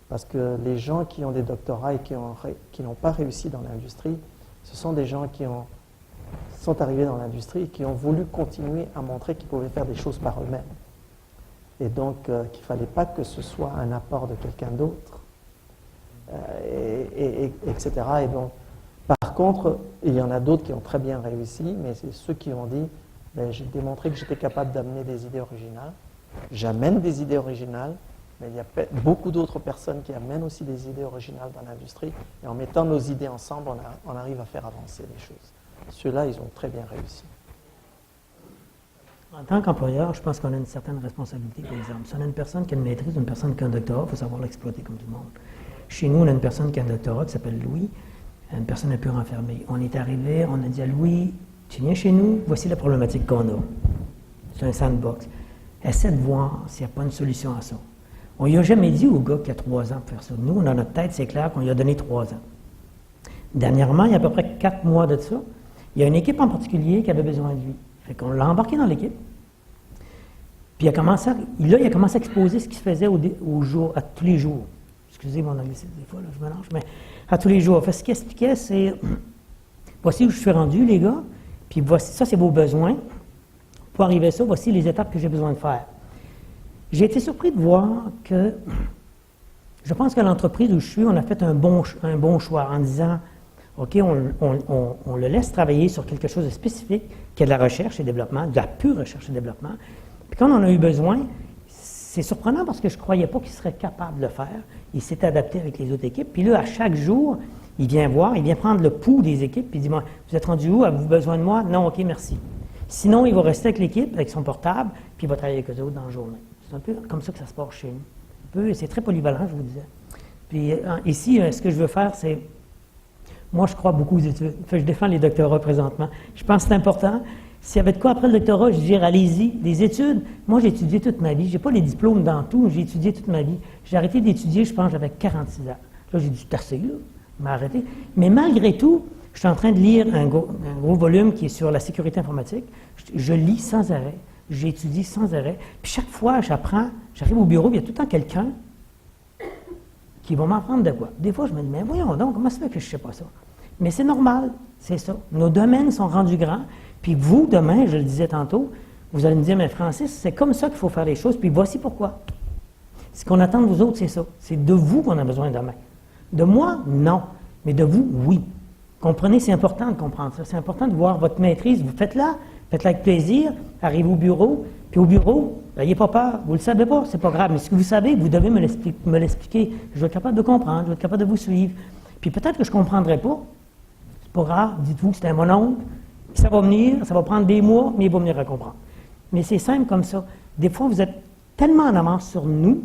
Parce que les gens qui ont des doctorats et qui n'ont pas réussi dans l'industrie, ce sont des gens qui sont arrivés dans l'industrie et qui ont voulu continuer à montrer qu'ils pouvaient faire des choses par eux-mêmes. Et donc qu'il ne fallait pas que ce soit un apport de quelqu'un d'autre, etc. Et donc, par contre, il y en a d'autres qui ont très bien réussi, mais c'est ceux qui ont dit ben, j'ai démontré que j'étais capable d'amener des idées originales. J'amène des idées originales, mais il y a beaucoup d'autres personnes qui amènent aussi des idées originales dans l'industrie. Et en mettant nos idées ensemble, on arrive à faire avancer les choses. Ceux-là, ils ont très bien réussi. En tant qu'employeur, je pense qu'on a une certaine responsabilité, par exemple. Si on a une personne qui a une maîtrise, une personne qui a un doctorat, il faut savoir l'exploiter comme tout le monde. Chez nous, on a une personne qui a un doctorat qui s'appelle Louis, une personne un peu renfermée. On est arrivé, on a dit à Louis, tu viens chez nous, voici la problématique qu'on a. C'est un sandbox. Essaie de voir s'il n'y a pas une solution à ça. On lui a jamais dit au gars qui a 3 ans de faire ça. Nous, dans notre tête, c'est clair qu'on lui a donné 3 ans. Dernièrement, il y a à peu près 4 mois de ça, il y a une équipe en particulier qui avait besoin de lui. Fait qu'on l'a embarqué dans l'équipe. Puis il a commencé à exposer ce qui se faisait à tous les jours. Excusez mon anglicisme, des fois, là, je mélange, mais à tous les jours. Fait, ce qu'il expliquait, c'est voici où je suis rendu, les gars, puis voici, ça, c'est vos besoins. Pour arriver à ça, voici les étapes que j'ai besoin de faire. J'ai été surpris de voir que je pense que l'entreprise où je suis, on a fait un bon choix en disant OK, on le laisse travailler sur quelque chose de spécifique, qui est de la recherche et développement, de la pure recherche et développement. Puis quand on en a eu besoin, c'est surprenant parce que je ne croyais pas qu'il serait capable de le faire. Il s'est adapté avec les autres équipes. Puis là, à chaque jour, il vient voir, il vient prendre le pouls des équipes, puis il dit moi, vous êtes rendu où? Avez-vous besoin de moi? Non, OK, merci. Sinon, il va rester avec l'équipe, avec son portable, puis il va travailler avec eux autres dans la journée. C'est un peu comme ça que ça se passe chez nous. C'est très polyvalent, je vous disais. Puis ici, ce que je veux faire, c'est. Moi, je crois beaucoup aux études. Enfin, je défends les doctorats présentement. Je pense que c'est important. S'il y avait de quoi après le doctorat, je dirais, allez-y, des études. Moi, j'ai étudié toute ma vie. Je n'ai pas les diplômes dans tout, j'ai étudié toute ma vie. J'ai arrêté d'étudier, je pense, j'avais 46 ans. Là, j'ai dû tasser, là. Je m'ai arrêté. Mais malgré tout, je suis en train de lire un gros volume qui est sur la sécurité informatique. Je lis sans arrêt. J'étudie sans arrêt. Puis chaque fois, j'apprends. J'arrive au bureau, il y a tout le temps quelqu'un qui va m'apprendre de quoi. Des fois, je me dis, mais voyons donc, comment ça fait que je ne sais pas ça? Mais c'est normal, c'est ça. Nos domaines sont rendus grands. Puis vous, demain, je le disais tantôt, vous allez me dire, mais Francis, c'est comme ça qu'il faut faire les choses, puis voici pourquoi. Ce qu'on attend de vous autres, c'est ça. C'est de vous qu'on a besoin demain. De moi, non. Mais de vous, oui. Comprenez, c'est important de comprendre ça. C'est important de voir votre maîtrise. Vous faites-la avec plaisir, arrivez au bureau, puis au bureau, n'ayez pas peur. Vous ne le savez pas, c'est pas grave. Mais ce que vous savez, vous devez me l'expliquer. Je vais être capable de comprendre, je vais être capable de vous suivre. Puis peut-être que je ne comprendrai pas. C'est pas grave, dites-vous que c'est un mononcle. Ça va venir, ça va prendre des mois, mais il va venir à comprendre. Mais c'est simple comme ça. Des fois, vous êtes tellement en avance sur nous,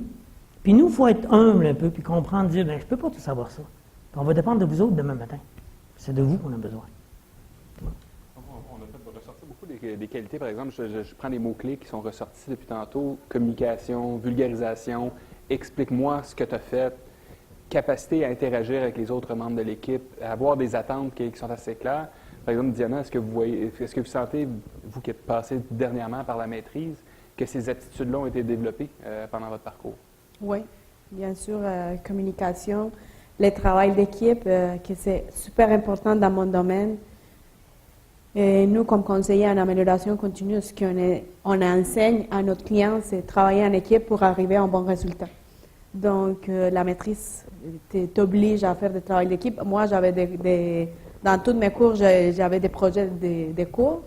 puis nous, il faut être humble un peu, puis comprendre, dire, bien, je ne peux pas tout savoir ça. Puis on va dépendre de vous autres demain matin. C'est de vous qu'on a besoin. On a fait ressortir beaucoup des qualités. Par exemple, je prends des mots-clés qui sont ressortis depuis tantôt. Communication, vulgarisation, explique-moi ce que tu as fait, capacité à interagir avec les autres membres de l'équipe, à avoir des attentes qui sont assez claires. Par exemple, Diana, est-ce que vous sentez, vous qui êtes passé dernièrement par la maîtrise, que ces aptitudes-là ont été développées pendant votre parcours? Oui, bien sûr, communication, le travail d'équipe, que c'est super important dans mon domaine. Et nous, comme conseillers en amélioration continue, ce on enseigne à notre client, c'est travailler en équipe pour arriver à un bon résultat. Donc, la maîtrise t'oblige à faire du travail d'équipe. Moi, dans tous mes cours, j'avais des projets de cours.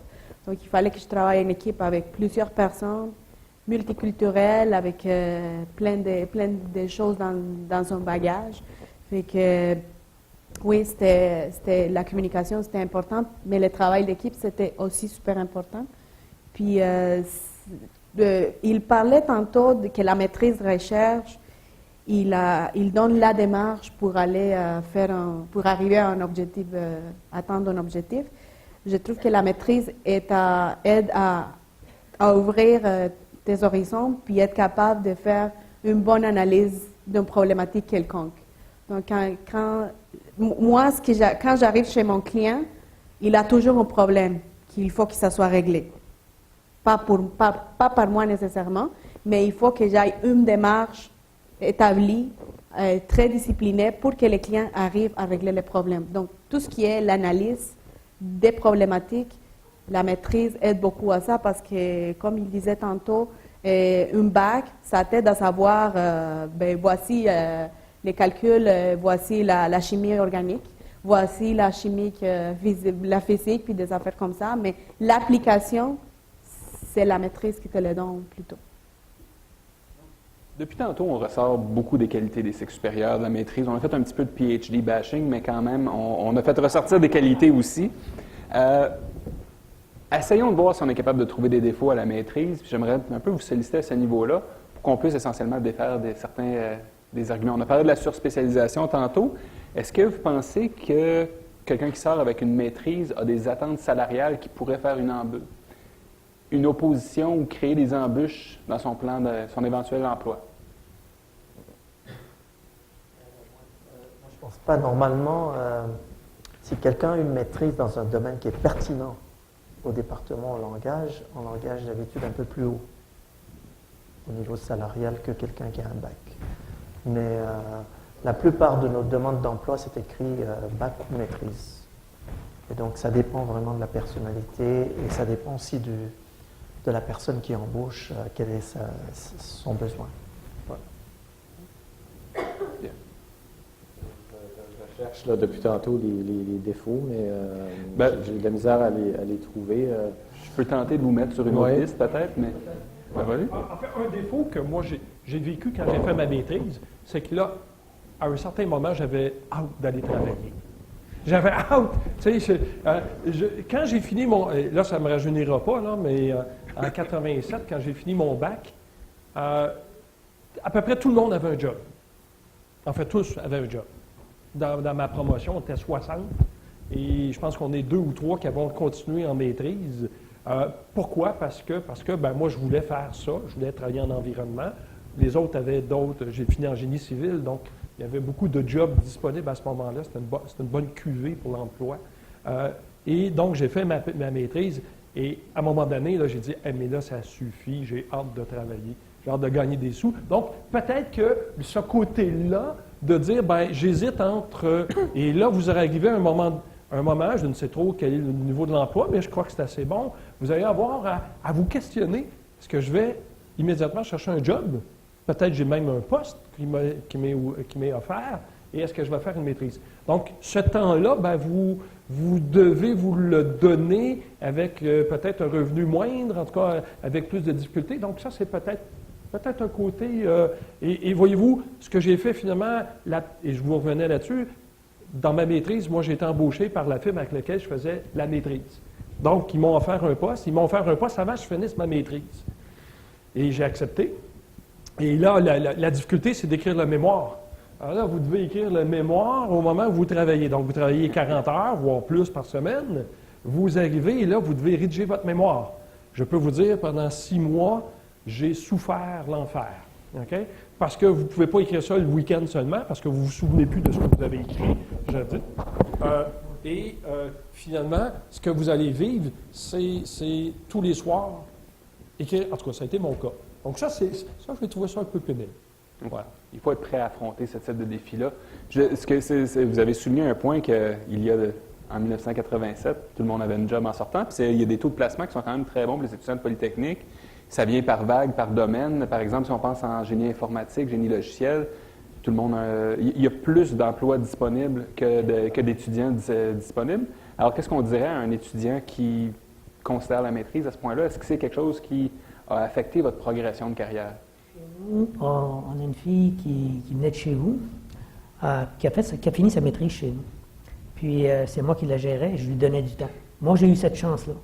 Donc, il fallait que je travaille en équipe avec plusieurs personnes, multiculturelles, avec plein de choses dans son bagage. Fait que, oui, la communication, c'était important, mais le travail d'équipe, c'était aussi super important. Puis, il parlait tantôt que la maîtrise recherche, il donne la démarche pour aller pour arriver à un objectif, atteindre un objectif. Je trouve que la maîtrise aide à ouvrir tes horizons, puis être capable de faire une bonne analyse d'une problématique quelconque. Donc, quand j'arrive chez mon client, il a toujours un problème qu'il faut que ça soit réglé. Pas par moi nécessairement, mais il faut que j'aille une démarche établie, très disciplinée, pour que les clients arrivent à régler les problèmes. Donc, tout ce qui est l'analyse des problématiques, la maîtrise aide beaucoup à ça parce que, comme il disait tantôt, un bac, ça t'aide à savoir, voici les calculs, voici la chimie organique, voici la chimie, la physique, puis des affaires comme ça. Mais l'application, c'est la maîtrise qui te le donne plutôt. Depuis tantôt, on ressort beaucoup des qualités des cycles supérieurs, de la maîtrise. On a fait un petit peu de PhD bashing, mais quand même, on a fait ressortir des qualités aussi. Essayons de voir si on est capable de trouver des défauts à la maîtrise. J'aimerais un peu vous solliciter à ce niveau-là pour qu'on puisse essentiellement défaire des arguments. On a parlé de la surspécialisation tantôt. Est-ce que vous pensez que quelqu'un qui sort avec une maîtrise a des attentes salariales qui pourraient faire une opposition ou créer des embûches dans son plan son éventuel emploi? Je pense pas. Normalement, si quelqu'un a une maîtrise dans un domaine qui est pertinent au département on l'engage d'habitude un peu plus haut au niveau salarial que quelqu'un qui a un bac. Mais la plupart de nos demandes d'emploi, c'est écrit bac ou maîtrise. Et donc, ça dépend vraiment de la personnalité et ça dépend aussi de la personne qui embauche, quel est son besoin. Voilà. Je cherche là, depuis tantôt les défauts, mais j'ai de la misère à les trouver. Je peux tenter de vous mettre sur une autre liste peut-être, mais... En fait, un défaut que moi j'ai vécu quand j'ai fait ma maîtrise, c'est que là, à un certain moment, j'avais hâte d'aller travailler. J'avais hâte. Tu sais, quand j'ai fini là, ça ne me rajeunira pas, là, mais en 87, quand j'ai fini mon bac, à peu près tout le monde avait un job. En fait, tous avaient un job. Dans ma promotion, on était 60. Et je pense qu'on est 2 ou 3 qui avons continué en maîtrise. Pourquoi? Parce que moi, je voulais faire ça. Je voulais travailler en environnement. Les autres avaient d'autres. J'ai fini en génie civil, donc il y avait beaucoup de jobs disponibles à ce moment-là. C'était une bonne cuvée pour l'emploi. Et donc, j'ai fait ma maîtrise. Et à un moment donné, là, j'ai dit, mais là, ça suffit. J'ai hâte de travailler. J'ai hâte de gagner des sous. Donc, peut-être que ce côté-là, de dire, j'hésite entre... Et là, vous aurez arrivé à un moment, je ne sais trop quel est le niveau de l'emploi, mais je crois que c'est assez bon. Vous allez avoir à vous questionner. Est-ce que je vais immédiatement chercher un job? Peut-être j'ai même un poste qui m'est offert. Et est-ce que je vais faire une maîtrise? Donc, ce temps-là, vous devez vous le donner avec peut-être un revenu moindre, en tout cas avec plus de difficultés. Donc, ça, c'est peut-être un côté... et voyez-vous, ce que j'ai fait finalement, et je vous revenais là-dessus, dans ma maîtrise, moi, j'ai été embauché par la firme avec laquelle je faisais la maîtrise. Donc, ils m'ont offert un poste. Ils m'ont offert un poste avant que je finisse ma maîtrise. Et j'ai accepté. Et là, la difficulté, c'est d'écrire le mémoire. Alors là, vous devez écrire le mémoire au moment où vous travaillez. Donc, vous travaillez 40 heures, voire plus par semaine. Vous arrivez et là, vous devez rédiger votre mémoire. Je peux vous dire, pendant 6 mois, j'ai souffert l'enfer. Okay? Parce que vous ne pouvez pas écrire ça le week-end seulement, parce que vous ne vous souvenez plus de ce que vous avez écrit, je dis. Finalement, ce que vous allez vivre, c'est tous les soirs écrire. En tout cas, ça a été mon cas. Donc ça, je vais trouver ça un peu pénible. Voilà. Il faut être prêt à affronter ce type de défi-là. Vous avez souligné un point qu'il y a en 1987, tout le monde avait une job en sortant. Puis il y a des taux de placement qui sont quand même très bons pour les étudiants de Polytechnique. Ça vient par vague, par domaine. Par exemple, si on pense en génie informatique, génie logiciel, tout le monde, il y a plus d'emplois disponibles que d'étudiants disponibles. Alors, qu'est-ce qu'on dirait à un étudiant qui considère la maîtrise à ce point-là? Est-ce que c'est quelque chose qui a affecté votre progression de carrière? Nous, on a une fille qui venait de chez vous, qui a fini sa maîtrise chez nous. Puis c'est moi qui la gérais, je lui donnais du temps. Moi, j'ai eu cette chance-là.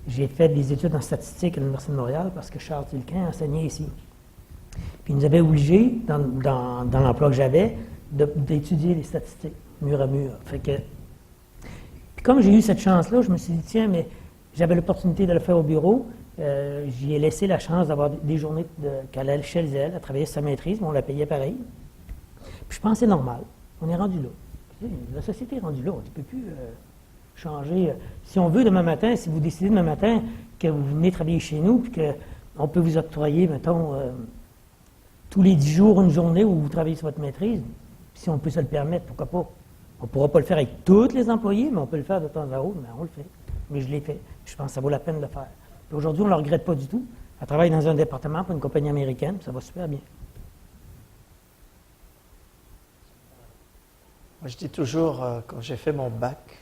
J'ai fait des études en statistique à l'Université de Montréal parce que Charles Tilquin enseignait ici. Puis il nous avait obligés, dans l'emploi que j'avais, d'étudier les statistiques, mur à mur. Fait que, puis comme j'ai eu cette chance-là, je me suis dit, tiens, mais j'avais l'opportunité de le faire au bureau. J'y ai laissé la chance d'avoir des journées qu'elle allait chez elle, à travailler sur sa maîtrise, mais on la payait pareil. Puis je pense que c'est normal. On est rendu là. La société est rendue là. On ne peut plus changer. Si on veut demain matin, si vous décidez demain matin que vous venez travailler chez nous, puis qu'on peut vous octroyer, mettons, tous les 10 jours, une journée où vous travaillez sur votre maîtrise, si on peut se le permettre, pourquoi pas? On ne pourra pas le faire avec tous les employés, mais on peut le faire de temps à autre, mais on le fait. Mais je l'ai fait. Je pense que ça vaut la peine de le faire. Puis aujourd'hui, on ne le regrette pas du tout. Elle travaille dans un département pour une compagnie américaine, puis ça va super bien. Moi, je dis toujours, quand j'ai fait mon bac,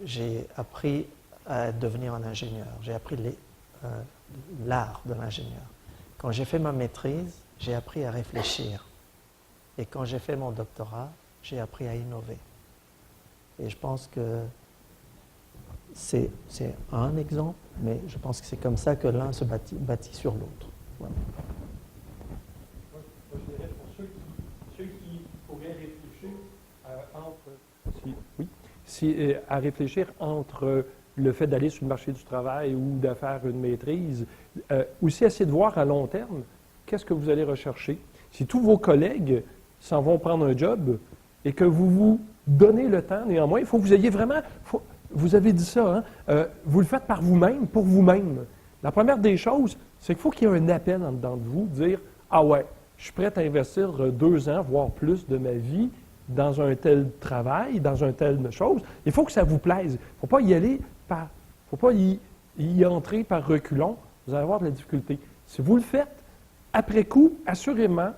j'ai appris à devenir un ingénieur. J'ai appris l'art de l'ingénieur. Quand j'ai fait ma maîtrise, j'ai appris à réfléchir. Et quand j'ai fait mon doctorat, j'ai appris à innover. Et je pense que c'est un exemple, mais je pense que c'est comme ça que l'un se bâtit sur l'autre. Voilà. Moi, je dirais pour ceux qui pourraient réfléchir à réfléchir entre le fait d'aller sur le marché du travail ou de faire une maîtrise, aussi essayer de voir à long terme qu'est-ce que vous allez rechercher. Si tous vos collègues s'en vont prendre un job et que vous vous donnez le temps, néanmoins, il faut que vous ayez vraiment... vous avez dit ça, hein? Vous le faites par vous-même, pour vous-même. La première des choses, c'est qu'il faut qu'il y ait un appel en dedans de vous, dire « Ah ouais, je suis prêt à investir 2 ans, voire plus de ma vie dans un tel travail, dans un telle chose. » Il faut que ça vous plaise. Il ne faut pas y aller par... Il ne faut pas y entrer par reculons. Vous allez avoir de la difficulté. Si vous le faites, après coup, assurément,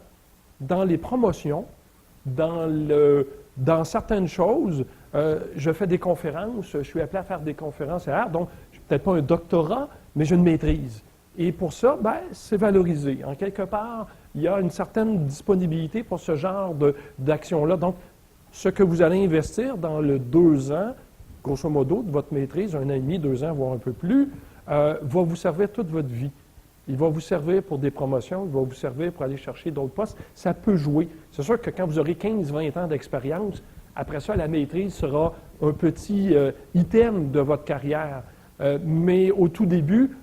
dans les promotions, dans certaines choses, je fais des conférences, je suis appelé à faire des conférences à donc je n'ai peut-être pas un doctorat, mais j'ai une maîtrise. Et pour ça, c'est valorisé. En quelque part, il y a une certaine disponibilité pour ce genre d'action-là. Donc, ce que vous allez investir dans le 2 ans, grosso modo, de votre maîtrise, 1 an et demi, 2 ans, voire un peu plus, va vous servir toute votre vie. Il va vous servir pour des promotions, il va vous servir pour aller chercher d'autres postes. Ça peut jouer. C'est sûr que quand vous aurez 15-20 ans d'expérience, après ça, la maîtrise sera un petit item de votre carrière. Mais au tout début,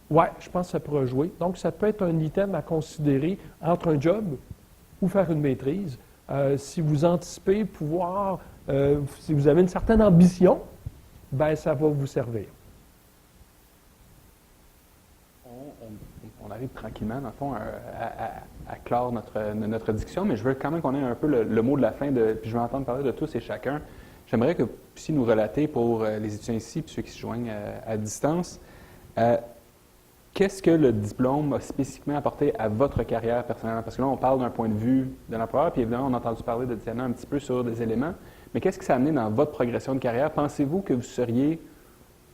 ouais, je pense que ça pourra jouer. Donc, ça peut être un item à considérer entre un job ou faire une maîtrise. Si vous anticipez pouvoir, si vous avez une certaine ambition, ça va vous servir. On arrive tranquillement, dans le fond, à clore notre discussion, mais je veux quand même qu'on ait un peu le mot de la fin, puis je vais entendre parler de tous et chacun. J'aimerais que vous puissiez nous relater pour les étudiants ici, puis ceux qui se joignent à distance, qu'est-ce que le diplôme a spécifiquement apporté à votre carrière personnelle? Parce que là, on parle d'un point de vue de l'employeur, puis évidemment, on a entendu parler de Diana un petit peu sur des éléments, mais qu'est-ce que ça a amené dans votre progression de carrière? Pensez-vous que vous seriez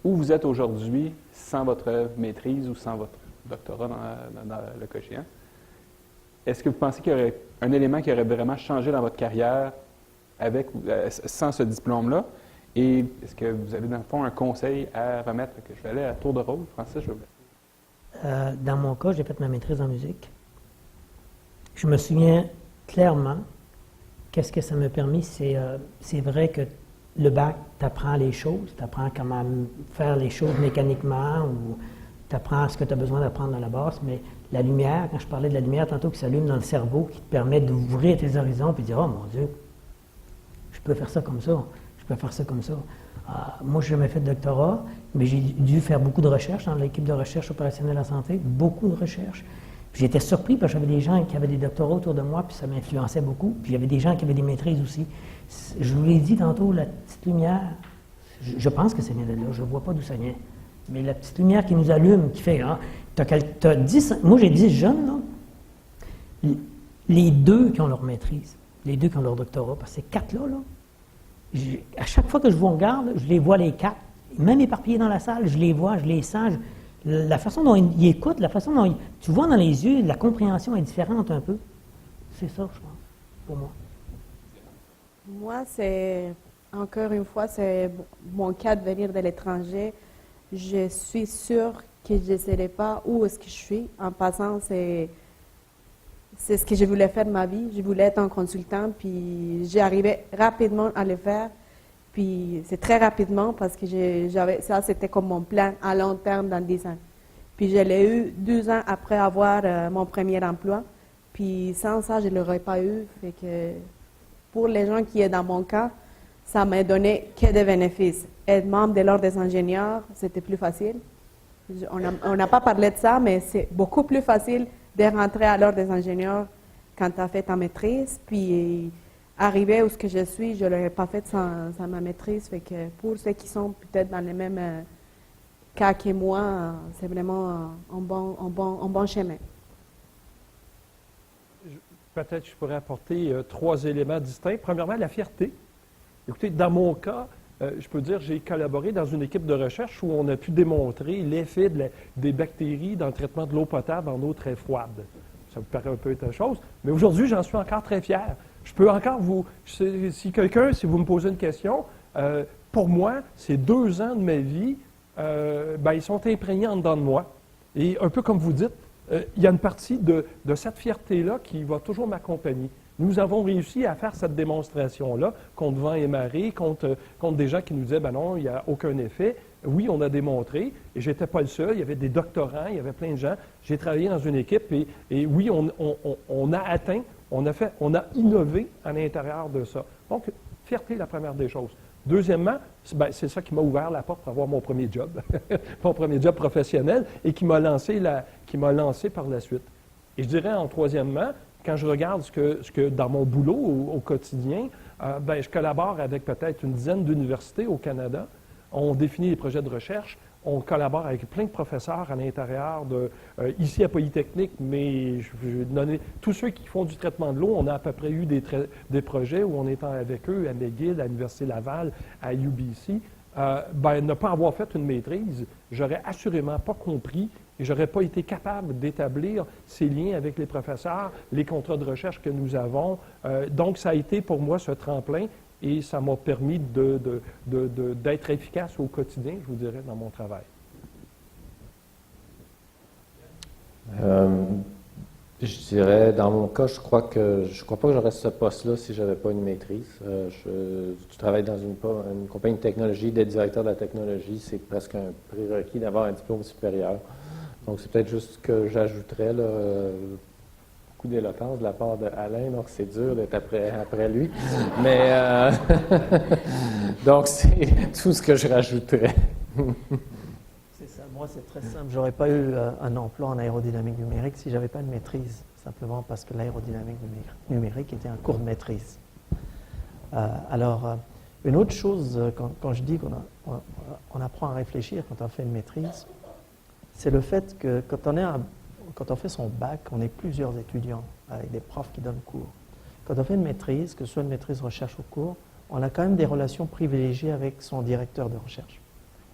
où vous êtes aujourd'hui sans votre maîtrise ou sans votre doctorat dans le cas échéant? Est-ce que vous pensez qu'il y aurait un élément qui aurait vraiment changé dans votre carrière sans ce diplôme-là? Et est-ce que vous avez, dans le fond, un conseil à remettre? Que je vais aller à tour de rôle. Francis, je vais vous laisser. Dans mon cas, j'ai fait ma maîtrise en musique. Je me souviens clairement, qu'est-ce que ça m'a permis? C'est vrai que le bac, tu apprends les choses, tu apprends comment faire les choses mécaniquement ou tu apprends ce que tu as besoin d'apprendre dans la base, mais la lumière, quand je parlais de la lumière tantôt qui s'allume dans le cerveau, qui te permet d'ouvrir tes horizons et de dire « Oh mon Dieu, je peux faire ça comme ça, je peux faire ça comme ça. » Moi, je n'ai jamais fait de doctorat, mais j'ai dû faire beaucoup de recherches dans l'équipe de recherche opérationnelle en santé, beaucoup de recherches. J'étais surpris parce que j'avais des gens qui avaient des doctorats autour de moi, puis ça m'influençait beaucoup. Puis il y avait des gens qui avaient des maîtrises aussi. Je vous l'ai dit tantôt, la petite lumière Je pense que ça vient de là, je ne vois pas d'où ça vient. Mais la petite lumière qui nous allume, qui fait, hein, t'as 10, moi j'ai 10 jeunes, là, les 2 qui ont leur maîtrise, les 2 qui ont leur doctorat, parce que ces 4-là, à chaque fois que je vous regarde, je les vois les 4, même éparpillés dans la salle, je les vois, je les sens, la façon dont ils écoutent, la façon dont tu vois dans les yeux, la compréhension est différente un peu. C'est ça, je pense, pour moi. Moi, c'est, encore une fois, c'est mon cas de venir de l'étranger. Je suis sûre que je ne saurais pas où est-ce que je suis. En passant, c'est ce que je voulais faire de ma vie. Je voulais être un consultant, puis j'arrivais rapidement à le faire. Puis c'est très rapidement parce que ça, c'était comme mon plan à long terme dans 10 ans. Puis je l'ai eu 2 ans après avoir mon premier emploi. Puis sans ça, je ne l'aurais pas eu. Fait que pour les gens qui sont dans mon cas, ça m'a donné que des bénéfices. Être membre de l'Ordre des ingénieurs, c'était plus facile. On n'a pas parlé de ça, mais c'est beaucoup plus facile de rentrer à l'Ordre des ingénieurs quand tu as fait ta maîtrise. Puis arriver où ce que je suis, je ne l'aurais pas fait sans ma maîtrise. Fait que pour ceux qui sont peut-être dans les mêmes cas que moi, c'est vraiment un bon chemin. Peut-être que je pourrais apporter 3 éléments distincts. Premièrement, la fierté. Écoutez, dans mon cas, je peux dire j'ai collaboré dans une équipe de recherche où on a pu démontrer l'effet des bactéries dans le traitement de l'eau potable en eau très froide. Ça vous paraît un peu étrange chose, mais aujourd'hui, j'en suis encore très fier. Je peux encore si vous me posez une question, pour moi, ces 2 ans de ma vie, ils sont imprégnés en dedans de moi. Et un peu comme vous dites, il y a une partie de cette fierté-là qui va toujours m'accompagner. Nous avons réussi à faire cette démonstration-là contre vent et marée, contre des gens qui nous disaient, ben non, il n'y a aucun effet. Oui, on a démontré, et je n'étais pas le seul, il y avait des doctorants, il y avait plein de gens. J'ai travaillé dans une équipe, et oui, on a atteint, on a innové à l'intérieur de ça. Donc, fierté, la première des choses. Deuxièmement, c'est ça qui m'a ouvert la porte pour avoir mon premier job, mon premier job professionnel, et qui m'a lancé par la suite. Et je dirais, en troisièmement, quand je regarde ce que dans mon boulot au quotidien, je collabore avec peut-être une dizaine d'universités au Canada. On définit les projets de recherche. On collabore avec plein de professeurs à l'intérieur ici à Polytechnique, mais je vais donner tous ceux qui font du traitement de l'eau. On a à peu près eu des projets où on est avec eux à McGill, à l'Université Laval, à UBC. Ne pas avoir fait une maîtrise, j'aurais assurément pas compris et j'aurais pas été capable d'établir ces liens avec les professeurs, les contrats de recherche que nous avons. Donc, ça a été pour moi ce tremplin et ça m'a permis d'être efficace au quotidien, je vous dirais, dans mon travail. Je dirais, dans mon cas, je crois pas que j'aurais ce poste-là si je n'avais pas une maîtrise. Je travaille dans une compagnie de technologie, d'être directeur de la technologie, c'est presque un prérequis d'avoir un diplôme supérieur. Donc, c'est peut-être juste ce que j'ajouterais, là, beaucoup d'éloquence de la part d'Alain, donc c'est dur d'être après lui. Mais, donc, c'est tout ce que je rajouterais. C'est ça, moi c'est très simple. J'aurais pas eu un emploi en aérodynamique numérique si j'avais pas de maîtrise, simplement parce que l'aérodynamique numérique était un cours de maîtrise. Une autre chose, quand je dis qu'on apprend à réfléchir quand on fait une maîtrise, c'est le fait que quand on fait son bac, on est plusieurs étudiants avec des profs qui donnent cours. Quand on fait une maîtrise, que ce soit une maîtrise recherche ou cours, on a quand même des relations privilégiées avec son directeur de recherche.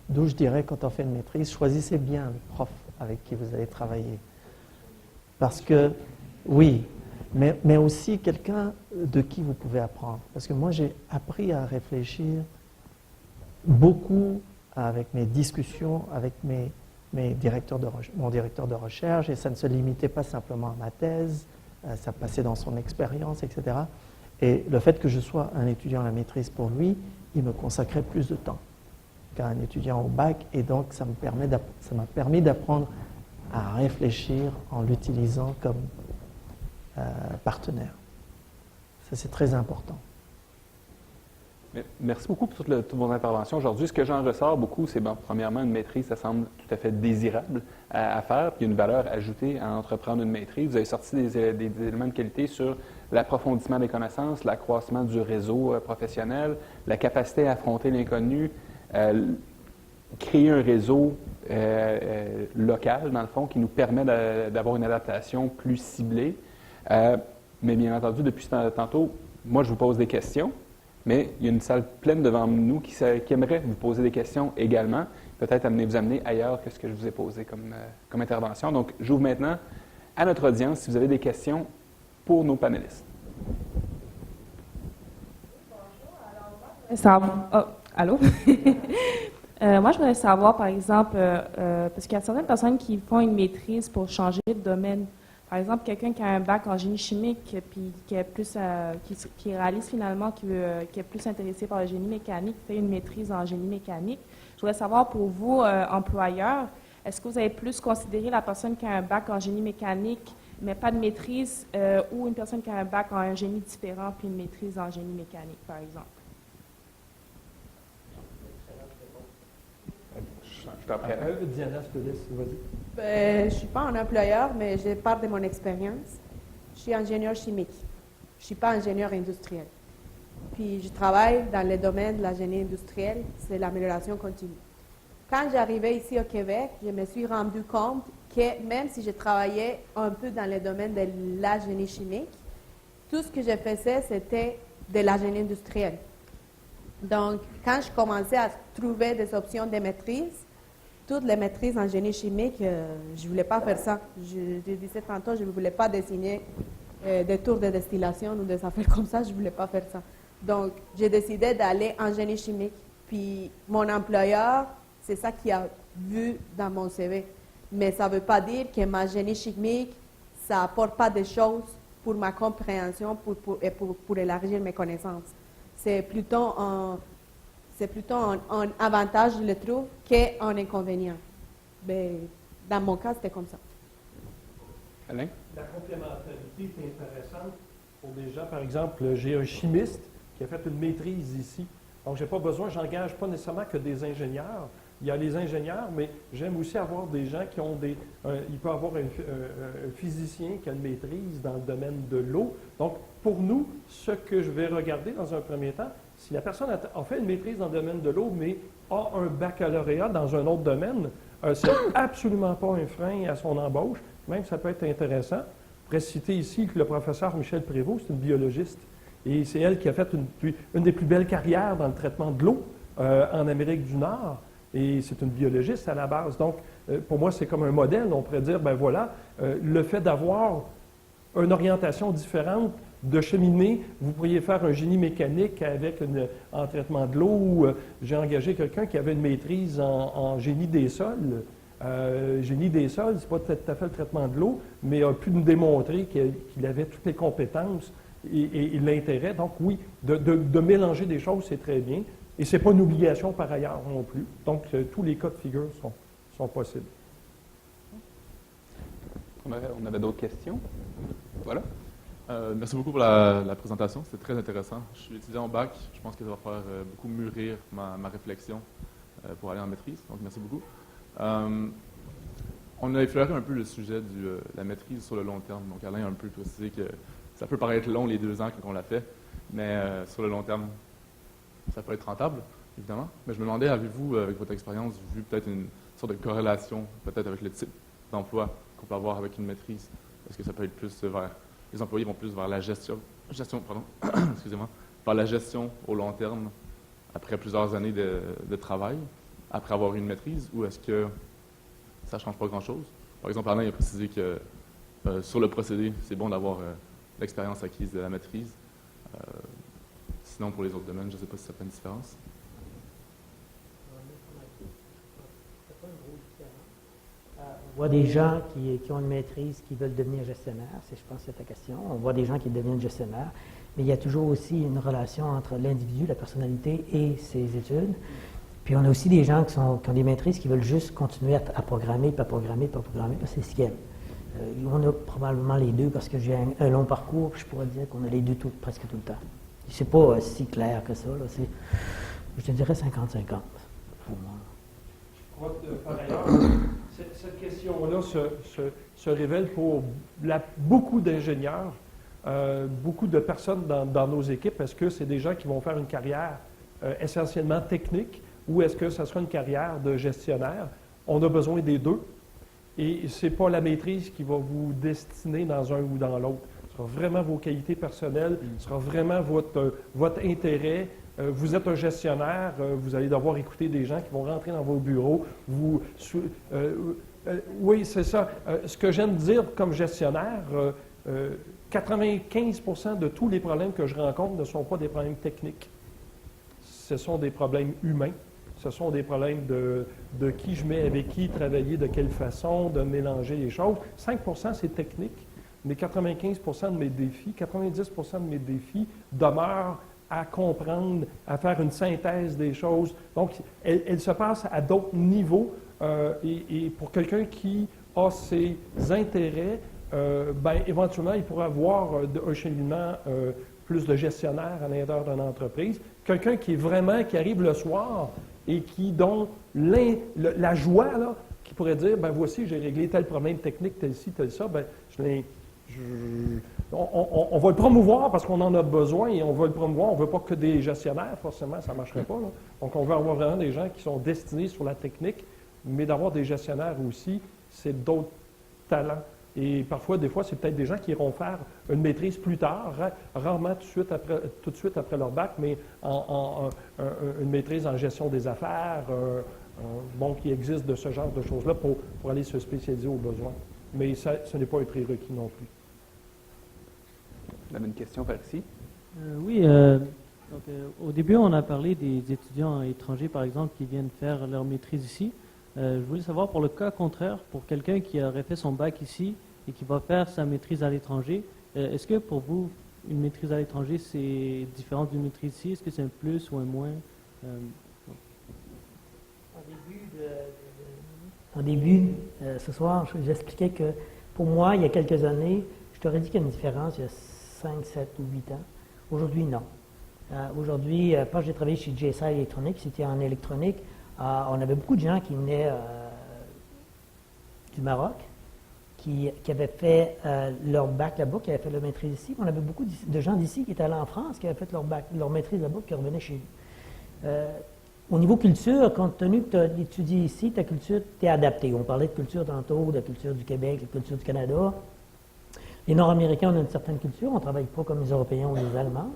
D'où je dirais, quand on fait une maîtrise, choisissez bien le prof avec qui vous allez travailler. Parce que, oui, mais aussi quelqu'un de qui vous pouvez apprendre. Parce que moi, j'ai appris à réfléchir beaucoup avec mes discussions avec mon directeur de recherche, et ça ne se limitait pas simplement à ma thèse, ça passait dans son expérience, etc. Et le fait que je sois un étudiant à la maîtrise pour lui, il me consacrait plus de temps qu'à un étudiant au bac, et donc ça m'a permis d'apprendre à réfléchir en l'utilisant comme partenaire. Ça, c'est très important. Merci beaucoup pour toute mon intervention aujourd'hui. Ce que j'en ressors beaucoup, c'est, premièrement, une maîtrise, ça semble tout à fait désirable à faire, puis il y a une valeur ajoutée à entreprendre une maîtrise. Vous avez sorti des éléments de qualité sur l'approfondissement des connaissances, l'accroissement du réseau professionnel, la capacité à affronter l'inconnu, créer un réseau local, dans le fond, qui nous permet d'avoir une adaptation plus ciblée. Mais bien entendu, depuis tantôt, moi, je vous pose des questions, mais il y a une salle pleine devant nous qui aimerait vous poser des questions également, peut-être vous amener ailleurs que ce que je vous ai posé comme intervention. Donc, j'ouvre maintenant à notre audience si vous avez des questions pour nos panélistes. Allô? Moi, je voudrais savoir, par exemple, parce qu'il y a certaines personnes qui font une maîtrise pour changer de domaine. Par exemple, quelqu'un qui a un bac en génie chimique, puis qui est plus, qui réalise finalement, qui est plus intéressé par le génie mécanique, fait une maîtrise en génie mécanique. Je voudrais savoir, pour vous, employeurs, est-ce que vous avez plus considéré la personne qui a un bac en génie mécanique, mais pas de maîtrise, ou une personne qui a un bac en un génie différent, puis une maîtrise en génie mécanique, par exemple? Diana Spélis, vas-y. Je ne suis pas un employeur, mais je parle de mon expérience. Je suis ingénieur chimique. Je ne suis pas ingénieur industriel. Puis je travaille dans le domaine de la génie industrielle, c'est l'amélioration continue. Quand j'arrivais ici au Québec, je me suis rendu compte que même si je travaillais un peu dans le domaine de la génie chimique, tout ce que je faisais, c'était de la génie industrielle. Donc, quand je commençais à trouver des options de maîtrise, toutes les maîtrises en génie chimique, je ne voulais pas faire ça. Je disais tantôt, je ne voulais pas dessiner des tours de distillation ou des affaires comme ça, je ne voulais pas faire ça. Donc, j'ai décidé d'aller en génie chimique. Puis, mon employeur, c'est ça qu'il a vu dans mon CV. Mais ça ne veut pas dire que ma génie chimique, ça n'apporte pas des choses pour ma compréhension et pour élargir mes connaissances. C'est plutôt un avantage, je le trouve, qu'un inconvénient. Mais dans mon cas, c'était comme ça. Alain? La complémentarité est intéressante pour des gens. Par exemple, j'ai un chimiste qui a fait une maîtrise ici. Donc, je n'engage pas nécessairement que des ingénieurs. Il y a les ingénieurs, mais j'aime aussi avoir des gens qui ont il peut y avoir un physicien qui a une maîtrise dans le domaine de l'eau. Donc, pour nous, ce que je vais regarder dans un premier temps, si la personne a fait une maîtrise dans le domaine de l'eau, mais a un baccalauréat dans un autre domaine, c'est absolument pas un frein à son embauche. Même, ça peut être intéressant. Je pourrais citer ici que le professeur Michel Prévost, c'est une biologiste. Et c'est elle qui a fait une des plus belles carrières dans le traitement de l'eau en Amérique du Nord. Et c'est une biologiste à la base. Donc, pour moi, c'est comme un modèle. On pourrait dire, ben voilà, le fait d'avoir une orientation différente, de cheminer, vous pourriez faire un génie mécanique en traitement de l'eau. J'ai engagé quelqu'un qui avait une maîtrise en génie des sols. Génie des sols, c'est pas tout à fait le traitement de l'eau, mais a pu nous démontrer qu'il avait toutes les compétences et l'intérêt. Donc oui, de mélanger des choses, c'est très bien. Et ce n'est pas une obligation par ailleurs non plus. Donc tous les cas de figure sont possibles. On avait d'autres questions? Voilà. Merci beaucoup pour la présentation, c'était très intéressant. Je suis étudiant au bac, je pense que ça va faire beaucoup mûrir ma réflexion pour aller en maîtrise, donc merci beaucoup. On a effleuré un peu le sujet de la maîtrise sur le long terme, donc Alain a un peu précisé que ça peut paraître long les 2 ans qu'on l'a fait, mais sur le long terme, ça peut être rentable, évidemment. Mais je me demandais, avez-vous, avec votre expérience, vu peut-être une sorte de corrélation, peut-être avec le type d'emploi qu'on peut avoir avec une maîtrise? Est-ce que ça peut être plus les employés vont plus vers la gestion excusez-moi, vers la gestion au long terme, après plusieurs années de travail, après avoir eu une maîtrise, ou est-ce que ça ne change pas grand-chose? Par exemple, Alain a précisé que sur le procédé, c'est bon d'avoir l'expérience acquise de la maîtrise. Sinon, pour les autres domaines, je ne sais pas si ça fait une différence. On voit des gens qui ont une maîtrise, qui veulent devenir gestionnaire, je pense que c'est ta question. On voit des gens qui deviennent gestionnaires, mais il y a toujours aussi une relation entre l'individu, la personnalité et ses études. Puis on a aussi des gens qui ont des maîtrises qui veulent juste continuer à programmer, pas programmer, pas programmer, parce que c'est ce qu'ils aiment. On a probablement les deux, parce que j'ai un long parcours, puis je pourrais dire qu'on a les deux presque tout le temps. C'est pas si clair que ça, là. Je te dirais 50-50 pour moi. Par ailleurs, cette question-là se révèle pour beaucoup d'ingénieurs, beaucoup de personnes dans nos équipes, parce que c'est des gens qui vont faire une carrière essentiellement technique. ou est-ce que ça sera une carrière de gestionnaire? On a besoin des deux. Et ce n'est pas la maîtrise qui va vous destiner dans un ou dans l'autre. Ce sera vraiment vos qualités personnelles, ce sera vraiment votre intérêt. Vous êtes un gestionnaire, vous allez devoir écouter des gens qui vont rentrer dans vos bureaux. Oui, c'est ça. Ce que j'aime dire comme gestionnaire, 95% de tous les problèmes que je rencontre ne sont pas des problèmes techniques. Ce sont des problèmes humains. Ce sont des problèmes de qui je mets avec qui, travailler de quelle façon, de mélanger les choses. 5% c'est technique, mais 95% de mes défis, 90% de mes défis demeurent à comprendre, à faire une synthèse des choses. Donc, elle se passe à d'autres niveaux. Et pour quelqu'un qui a ses intérêts, éventuellement, il pourra avoir un cheminement plus de gestionnaire à l'intérieur d'une entreprise. Quelqu'un qui arrive le soir et qui dont la joie, là, qui pourrait dire, voici, j'ai réglé tel problème technique, tel ci, tel ça, on va le promouvoir parce qu'on en a besoin et on va le promouvoir. On ne veut pas que des gestionnaires, forcément, ça ne marcherait pas. Là. Donc, on veut avoir vraiment des gens qui sont destinés sur la technique, mais d'avoir des gestionnaires aussi, c'est d'autres talents. Et parfois, des fois, c'est peut-être des gens qui iront faire une maîtrise plus tard, rarement tout de suite après leur bac, mais une maîtrise en gestion des affaires, qui existe de ce genre de choses-là pour aller se spécialiser aux besoins. Mais ce n'est pas un prérequis non plus. Vous avez une question par ici? Oui. Au début, on a parlé des étudiants étrangers, par exemple, qui viennent faire leur maîtrise ici. Je voulais savoir, pour le cas contraire, pour quelqu'un qui aurait fait son bac ici et qui va faire sa maîtrise à l'étranger, est-ce que pour vous, une maîtrise à l'étranger, c'est différent d'une maîtrise ici? Est-ce que c'est un plus ou un moins? En début, ce soir, j'expliquais que pour moi, il y a quelques années, je t'aurais dit qu'il y a une différence il y a 5, 7 ou 8 ans. Aujourd'hui, non. Aujourd'hui, quand j'ai travaillé chez JSI Electronics, c'était en électronique, on avait beaucoup de gens qui venaient du Maroc, qui avaient fait leur bac là-bas, qui avaient fait leur maîtrise ici. On avait beaucoup de gens d'ici qui étaient allés en France, qui avaient fait leur maîtrise là-bas, qui revenaient chez nous. Au niveau culture, compte tenu que tu as étudié ici, ta culture t'est adaptée. On parlait de culture tantôt, de la culture du Québec, la culture du Canada. Les Nord-Américains, on a une certaine culture, on ne travaille pas comme les Européens ou les Allemands.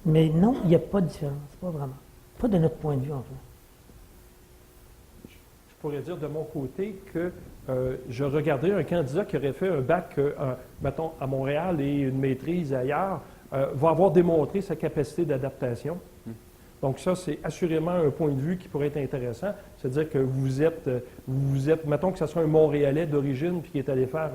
Mais non, il n'y a pas de différence, pas vraiment. Pas de notre point de vue, en fait. Je pourrais dire de mon côté que je regardais un candidat qui aurait fait un bac, mettons, à Montréal et une maîtrise ailleurs, va avoir démontré sa capacité d'adaptation. Donc ça, c'est assurément un point de vue qui pourrait être intéressant. C'est-à-dire que vous êtes, mettons que ce soit un Montréalais d'origine puis qui est allé faire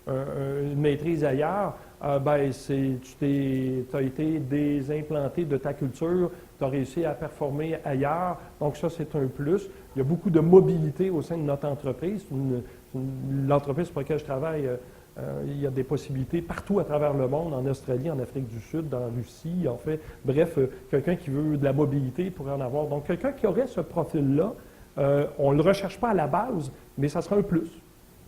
une maîtrise ailleurs, tu as été désimplanté de ta culture, tu as réussi à performer ailleurs. Donc ça, c'est un plus. Il y a beaucoup de mobilité au sein de notre entreprise. L'entreprise pour laquelle je travaille, il y a des possibilités partout à travers le monde, en Australie, en Afrique du Sud, en Russie, en fait. Bref, quelqu'un qui veut de la mobilité pourrait en avoir. Donc, quelqu'un qui aurait ce profil-là, on ne le recherche pas à la base, mais ça sera un plus.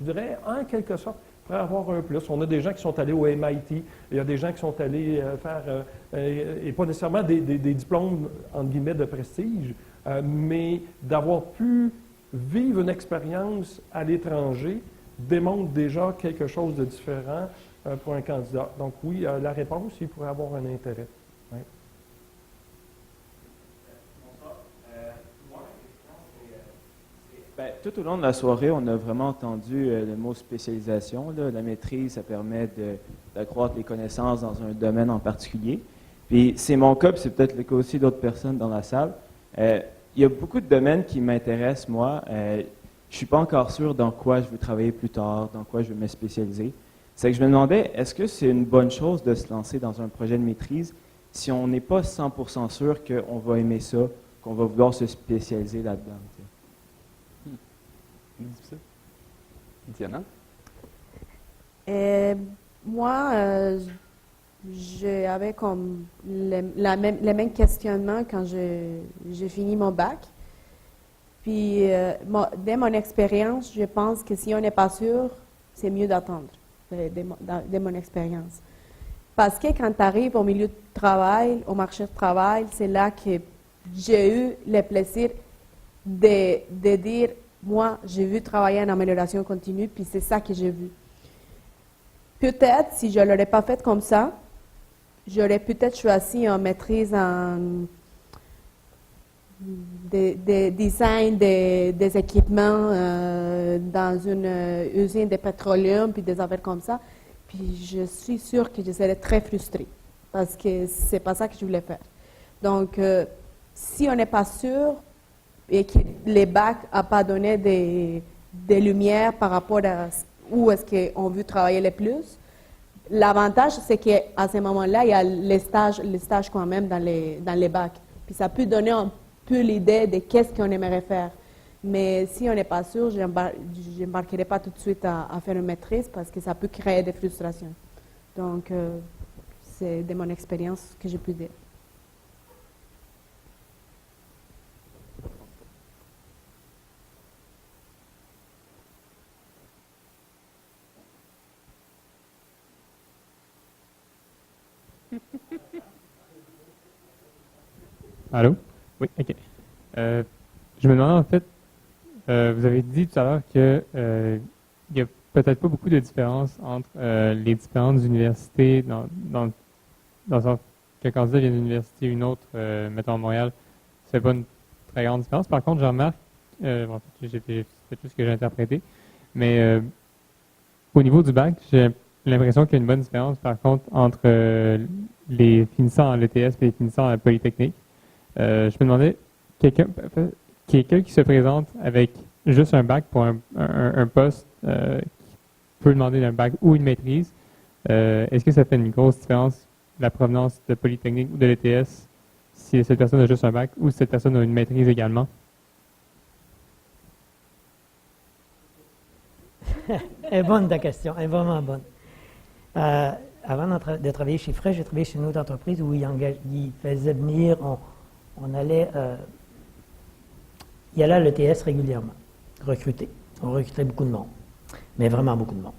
Je dirais, en quelque sorte, il pourrait avoir un plus. On a des gens qui sont allés au MIT, il y a des gens qui sont allés faire, et pas nécessairement des diplômes, entre guillemets, de prestige, mais d'avoir pu vivre une expérience à l'étranger démontre déjà quelque chose de différent pour un candidat. Donc oui, la réponse, il pourrait avoir un intérêt. Oui. Tout au long de la soirée, on a vraiment entendu le mot spécialisation. Là. La maîtrise, ça permet d'accroître les connaissances dans un domaine en particulier. Puis c'est mon cas, puis c'est peut-être le cas aussi d'autres personnes dans la salle. Il y a beaucoup de domaines qui m'intéressent, moi. Je ne suis pas encore sûr dans quoi je veux travailler plus tard, dans quoi je veux me spécialiser. C'est que je me demandais, est-ce que c'est une bonne chose de se lancer dans un projet de maîtrise si on n'est pas 100% sûr qu'on va aimer ça, qu'on va vouloir se spécialiser là-dedans? Difficile. Diana? Moi, j'avais comme les mêmes questionnements quand j'ai fini mon bac. Puis, dès mon expérience, je pense que si on n'est pas sûr, c'est mieux d'attendre, dès mon expérience. Parce que quand tu arrives au milieu de travail, au marché de travail, c'est là que j'ai eu le plaisir de dire, moi, j'ai vu travailler en amélioration continue, puis c'est ça que j'ai vu. Peut-être, si je ne l'aurais pas fait comme ça, j'aurais peut-être choisi en maîtrise en des design des équipements dans une usine de pétroleum, puis des affaires comme ça. Puis je suis sûre que je serais très frustrée, parce que c'est pas ça que je voulais faire. Donc, si on n'est pas sûr et que les bacs n'ont pas donné des lumières par rapport à où est-ce qu'on veut travailler le plus, l'avantage, c'est qu'à ce moment-là, il y a les stages quand même dans les bacs. Puis ça peut donner un peu l'idée de qu'est-ce qu'on aimerait faire. Mais si on n'est pas sûr, je n'embarquerai pas tout de suite à faire une maîtrise parce que ça peut créer des frustrations. Donc, c'est de mon expérience que j'ai pu dire. Allô? Oui, OK. Je me demandais en fait, vous avez dit tout à l'heure que il n'y a peut-être pas beaucoup de différence entre les différentes universités dans le sens qu'un candidat vient d'une université ou une autre, mettons à Montréal, c'est pas une très grande différence. Par contre, je remarque, en fait, c'est tout ce que j'ai interprété, mais au niveau du bac, j'ai l'impression qu'il y a une bonne différence, par contre, entre les finissants en l'ETS et les finissants à la Polytechnique. Je me demandais, quelqu'un qui se présente avec juste un bac pour un poste qui peut demander un bac ou une maîtrise, est-ce que ça fait une grosse différence la provenance de Polytechnique ou de l'ETS si cette personne a juste un bac ou si cette personne a une maîtrise également? Elle est bonne ta question, elle est vraiment bonne. Avant de travailler chez Frey, j'ai travaillé chez une autre entreprise où ils faisaient venir, on allait à l'ETS régulièrement, recruter. On recrutait beaucoup de monde, mais vraiment beaucoup de monde.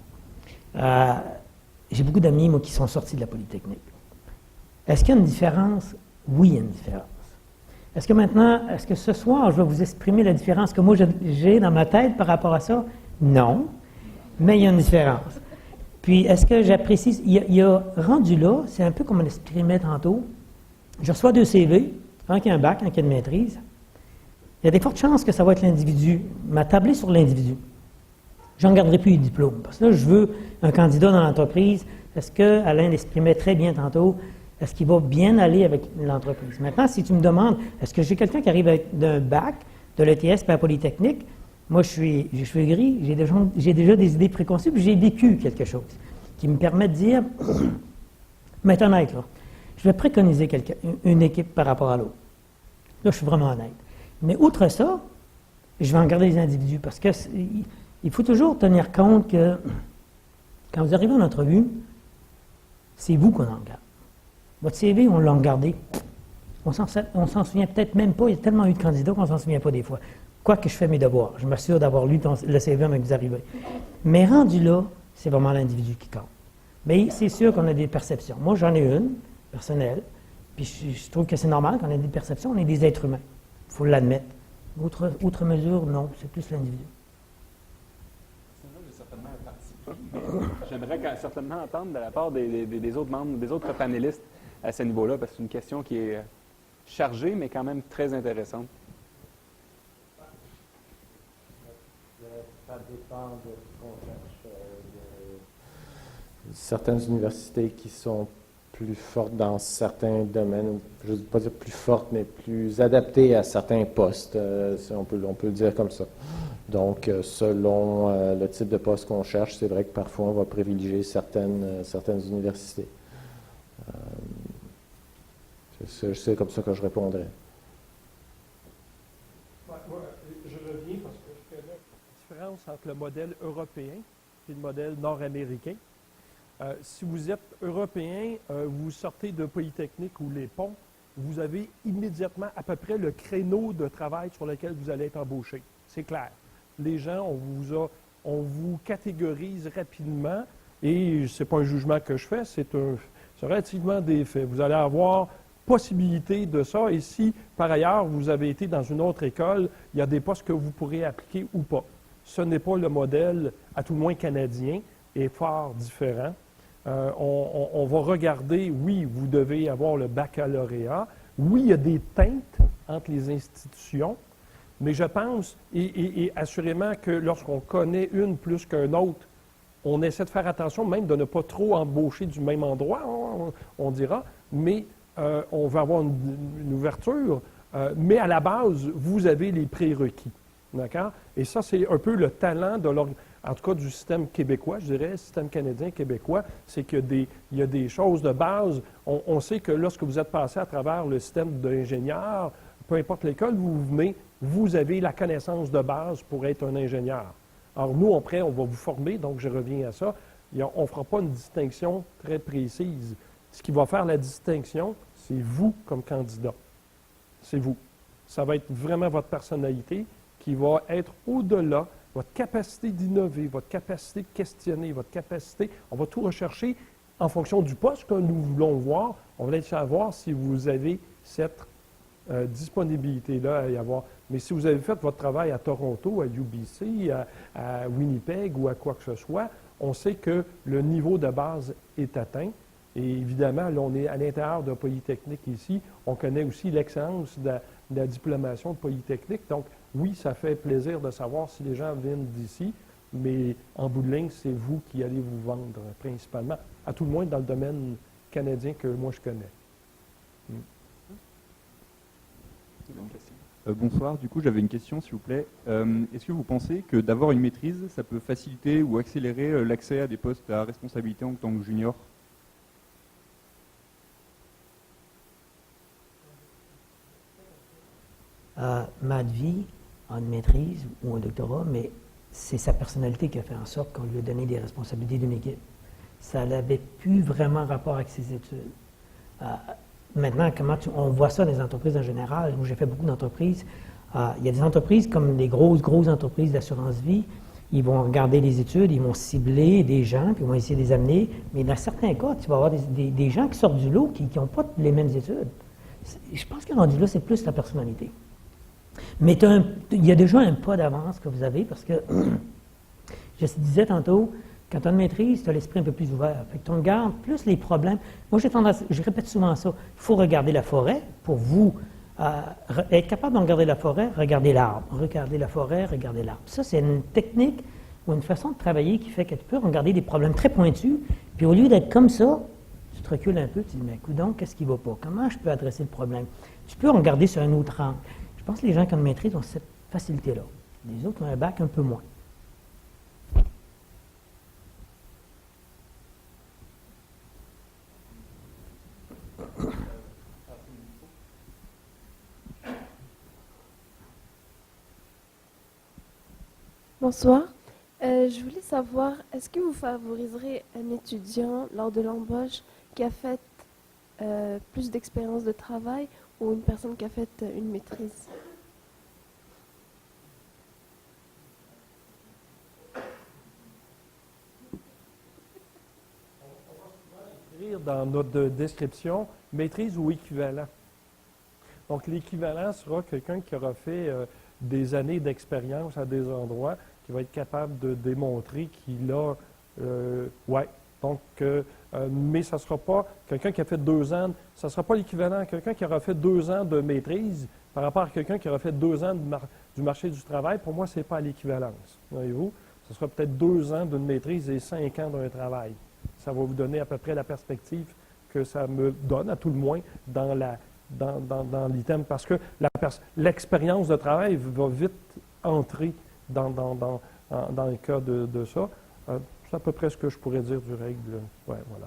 J'ai beaucoup d'amis, moi, qui sont sortis de la Polytechnique. Est-ce qu'il y a une différence? Oui, il y a une différence. Est-ce que ce soir, je vais vous exprimer la différence que moi j'ai dans ma tête par rapport à ça? Non, mais il y a une différence. Puis, est-ce que j'apprécie? Il y a rendu là, c'est un peu comme on l'exprimait tantôt. Je reçois 2 CV, un qui a un bac, un qui a une maîtrise. Il y a des fortes chances que ça va être l'individu, m'a tablé sur l'individu. Je n'en garderai plus les diplômes. Parce que là, je veux un candidat dans l'entreprise. Est-ce que, Alain l'exprimait très bien tantôt, est-ce qu'il va bien aller avec l'entreprise? Maintenant, si tu me demandes, est-ce que j'ai quelqu'un qui arrive avec d'un bac, de l'ETS et à la Polytechnique? Moi, j'ai les cheveux gris, j'ai déjà des idées préconçues, puis j'ai vécu quelque chose qui me permet de dire, mais être honnête, là, je vais préconiser une équipe par rapport à l'autre. Là, je suis vraiment honnête. Mais outre ça, je vais en garder les individus parce que il faut toujours tenir compte que quand vous arrivez en entrevue, c'est vous qu'on en garde. Votre CV, on l'a gardé. On s'en souvient peut-être même pas. Il y a tellement eu de candidats qu'on ne s'en souvient pas des fois. Quoique je fais mes devoirs. Je m'assure d'avoir lu le CV avant que vous arrivez. Mais rendu là, c'est vraiment l'individu qui compte. Mais c'est sûr qu'on a des perceptions. Moi, j'en ai une, personnelle. Puis je trouve que c'est normal qu'on ait des perceptions. On est des êtres humains. Il faut l'admettre. Outre mesure, non, c'est plus l'individu. J'aimerais certainement entendre de la part des autres membres, des autres panélistes à ce niveau-là, parce que c'est une question qui est chargée, mais quand même très intéressante. Ça dépend de ce qu'on cherche. Certaines universités qui sont plus fortes dans certains domaines, je ne veux pas dire plus fortes, mais plus adaptées à certains postes, si on peut le dire comme ça. Donc, selon le type de poste qu'on cherche, c'est vrai que parfois on va privilégier certaines universités. C'est comme ça que je répondrais. Moi, je reviens parce que je connais la différence entre le modèle européen et le modèle nord-américain. Si vous êtes européen, vous sortez de Polytechnique ou les ponts, vous avez immédiatement à peu près le créneau de travail sur lequel vous allez être embauché. C'est clair. Les gens, on vous catégorise rapidement et ce n'est pas un jugement que je fais, c'est relativement des faits. Vous allez avoir possibilité de ça. Et si, par ailleurs, vous avez été dans une autre école, il y a des postes que vous pourrez appliquer ou pas. Ce n'est pas le modèle, à tout le moins canadien, est fort différent. On va regarder, oui, vous devez avoir le baccalauréat. Oui, il y a des teintes entre les institutions, mais je pense, et assurément que lorsqu'on connaît une plus qu'un autre, on essaie de faire attention, même de ne pas trop embaucher du même endroit, on dira, mais on va avoir une ouverture, mais à la base, vous avez les prérequis. D'accord? Et ça, c'est un peu le talent en tout cas du système québécois, je dirais, le système canadien-québécois, c'est qu'il y a des choses de base. On sait que lorsque vous êtes passé à travers le système d'ingénieur, peu importe l'école où vous venez, vous avez la connaissance de base pour être un ingénieur. Alors, nous, après, on va vous former, donc je reviens à ça. On ne fera pas une distinction très précise. Ce qui va faire la distinction, c'est vous comme candidat. C'est vous. Ça va être vraiment votre personnalité qui va être au-delà, votre capacité d'innover, votre capacité de questionner, votre capacité. On va tout rechercher en fonction du poste que nous voulons voir. On va savoir si vous avez cette disponibilité-là à y avoir. Mais si vous avez fait votre travail à Toronto, à UBC, à Winnipeg ou à quoi que ce soit, on sait que le niveau de base est atteint. Et évidemment, là, on est à l'intérieur d'un Polytechnique ici. On connaît aussi l'excellence de la diplomation de Polytechnique. Donc, oui, ça fait plaisir de savoir si les gens viennent d'ici, mais en bout de ligne, c'est vous qui allez vous vendre principalement, à tout le moins dans le domaine canadien que moi je connais. Bonsoir, du coup j'avais une question s'il vous plaît. Est-ce que vous pensez que d'avoir une maîtrise, ça peut faciliter ou accélérer l'accès à des postes à responsabilité en tant que junior? Madhvi a une maîtrise ou un doctorat, mais c'est sa personnalité qui a fait en sorte qu'on lui a donné des responsabilités d'une équipe. Ça n'avait plus vraiment rapport avec ses études. Maintenant, on voit ça dans les entreprises en général. Moi, j'ai fait beaucoup d'entreprises. Il y a des entreprises comme les grosses entreprises d'assurance-vie. Ils vont regarder les études, ils vont cibler des gens, puis ils vont essayer de les amener. Mais dans certains cas, tu vas avoir des gens qui sortent du lot qui n'ont pas les mêmes études. Je pense que rendu là, c'est plus la personnalité. Mais il y a déjà un pas d'avance que vous avez parce que, je disais tantôt, quand tu as une maîtrise, tu as l'esprit un peu plus ouvert. Fait que tu regardes plus les problèmes. Moi, je répète souvent ça. Il faut regarder la forêt pour vous. Être capable de regarder la forêt, regarder l'arbre. Regarder la forêt, regarder l'arbre. Ça, c'est une technique ou une façon de travailler qui fait que tu peux regarder des problèmes très pointus. Puis au lieu d'être comme ça, tu te recules un peu, tu te dis, mais coudonc, qu'est-ce qui ne va pas? Comment je peux adresser le problème? Tu peux regarder sur un autre angle. Je pense que les gens qui ont une maîtrise ont cette facilité-là. Les autres ont un bac un peu moins. Bonsoir. Je voulais savoir, est-ce que vous favoriserez un étudiant lors de l'embauche qui a fait plus d'expérience de travail ou une personne qui a fait une maîtrise? Dans notre description, maîtrise ou équivalent. Donc, l'équivalent sera quelqu'un qui aura fait des années d'expérience à des endroits, qui va être capable de démontrer qu'il a... Donc, mais ça ne sera pas quelqu'un qui a fait 2 ans, ça ne sera pas l'équivalent à quelqu'un qui aura fait 2 ans de maîtrise par rapport à quelqu'un qui aura fait 2 ans du marché du travail. Pour moi, ce n'est pas l'équivalence. Voyez-vous? Ce sera peut-être 2 ans d'une maîtrise et 5 ans d'un travail. Ça va vous donner à peu près la perspective que ça me donne, à tout le moins, dans l'item, parce que l'expérience de travail va vite entrer dans le cas de ça. C'est à peu près ce que je pourrais dire du règle. Ouais, voilà.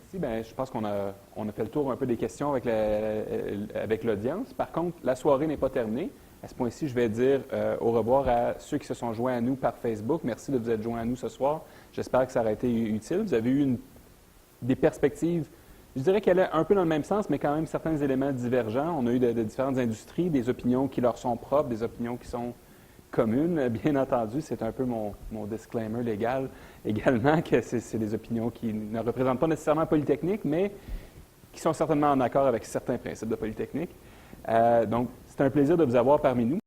Ici, je pense qu'on a fait le tour un peu des questions avec l'audience. Par contre, la soirée n'est pas terminée. À ce point-ci, je vais dire au revoir à ceux qui se sont joints à nous par Facebook. Merci de vous être joints à nous ce soir. J'espère que ça aura été utile. Vous avez eu des perspectives, je dirais qu'elle est un peu dans le même sens, mais quand même certains éléments divergents. On a eu de différentes industries, des opinions qui leur sont propres, des opinions qui sont communes. Bien entendu, c'est un peu mon disclaimer légal également, que c'est des opinions qui ne représentent pas nécessairement Polytechnique, mais qui sont certainement en accord avec certains principes de Polytechnique. Donc, c'est un plaisir de vous avoir parmi nous.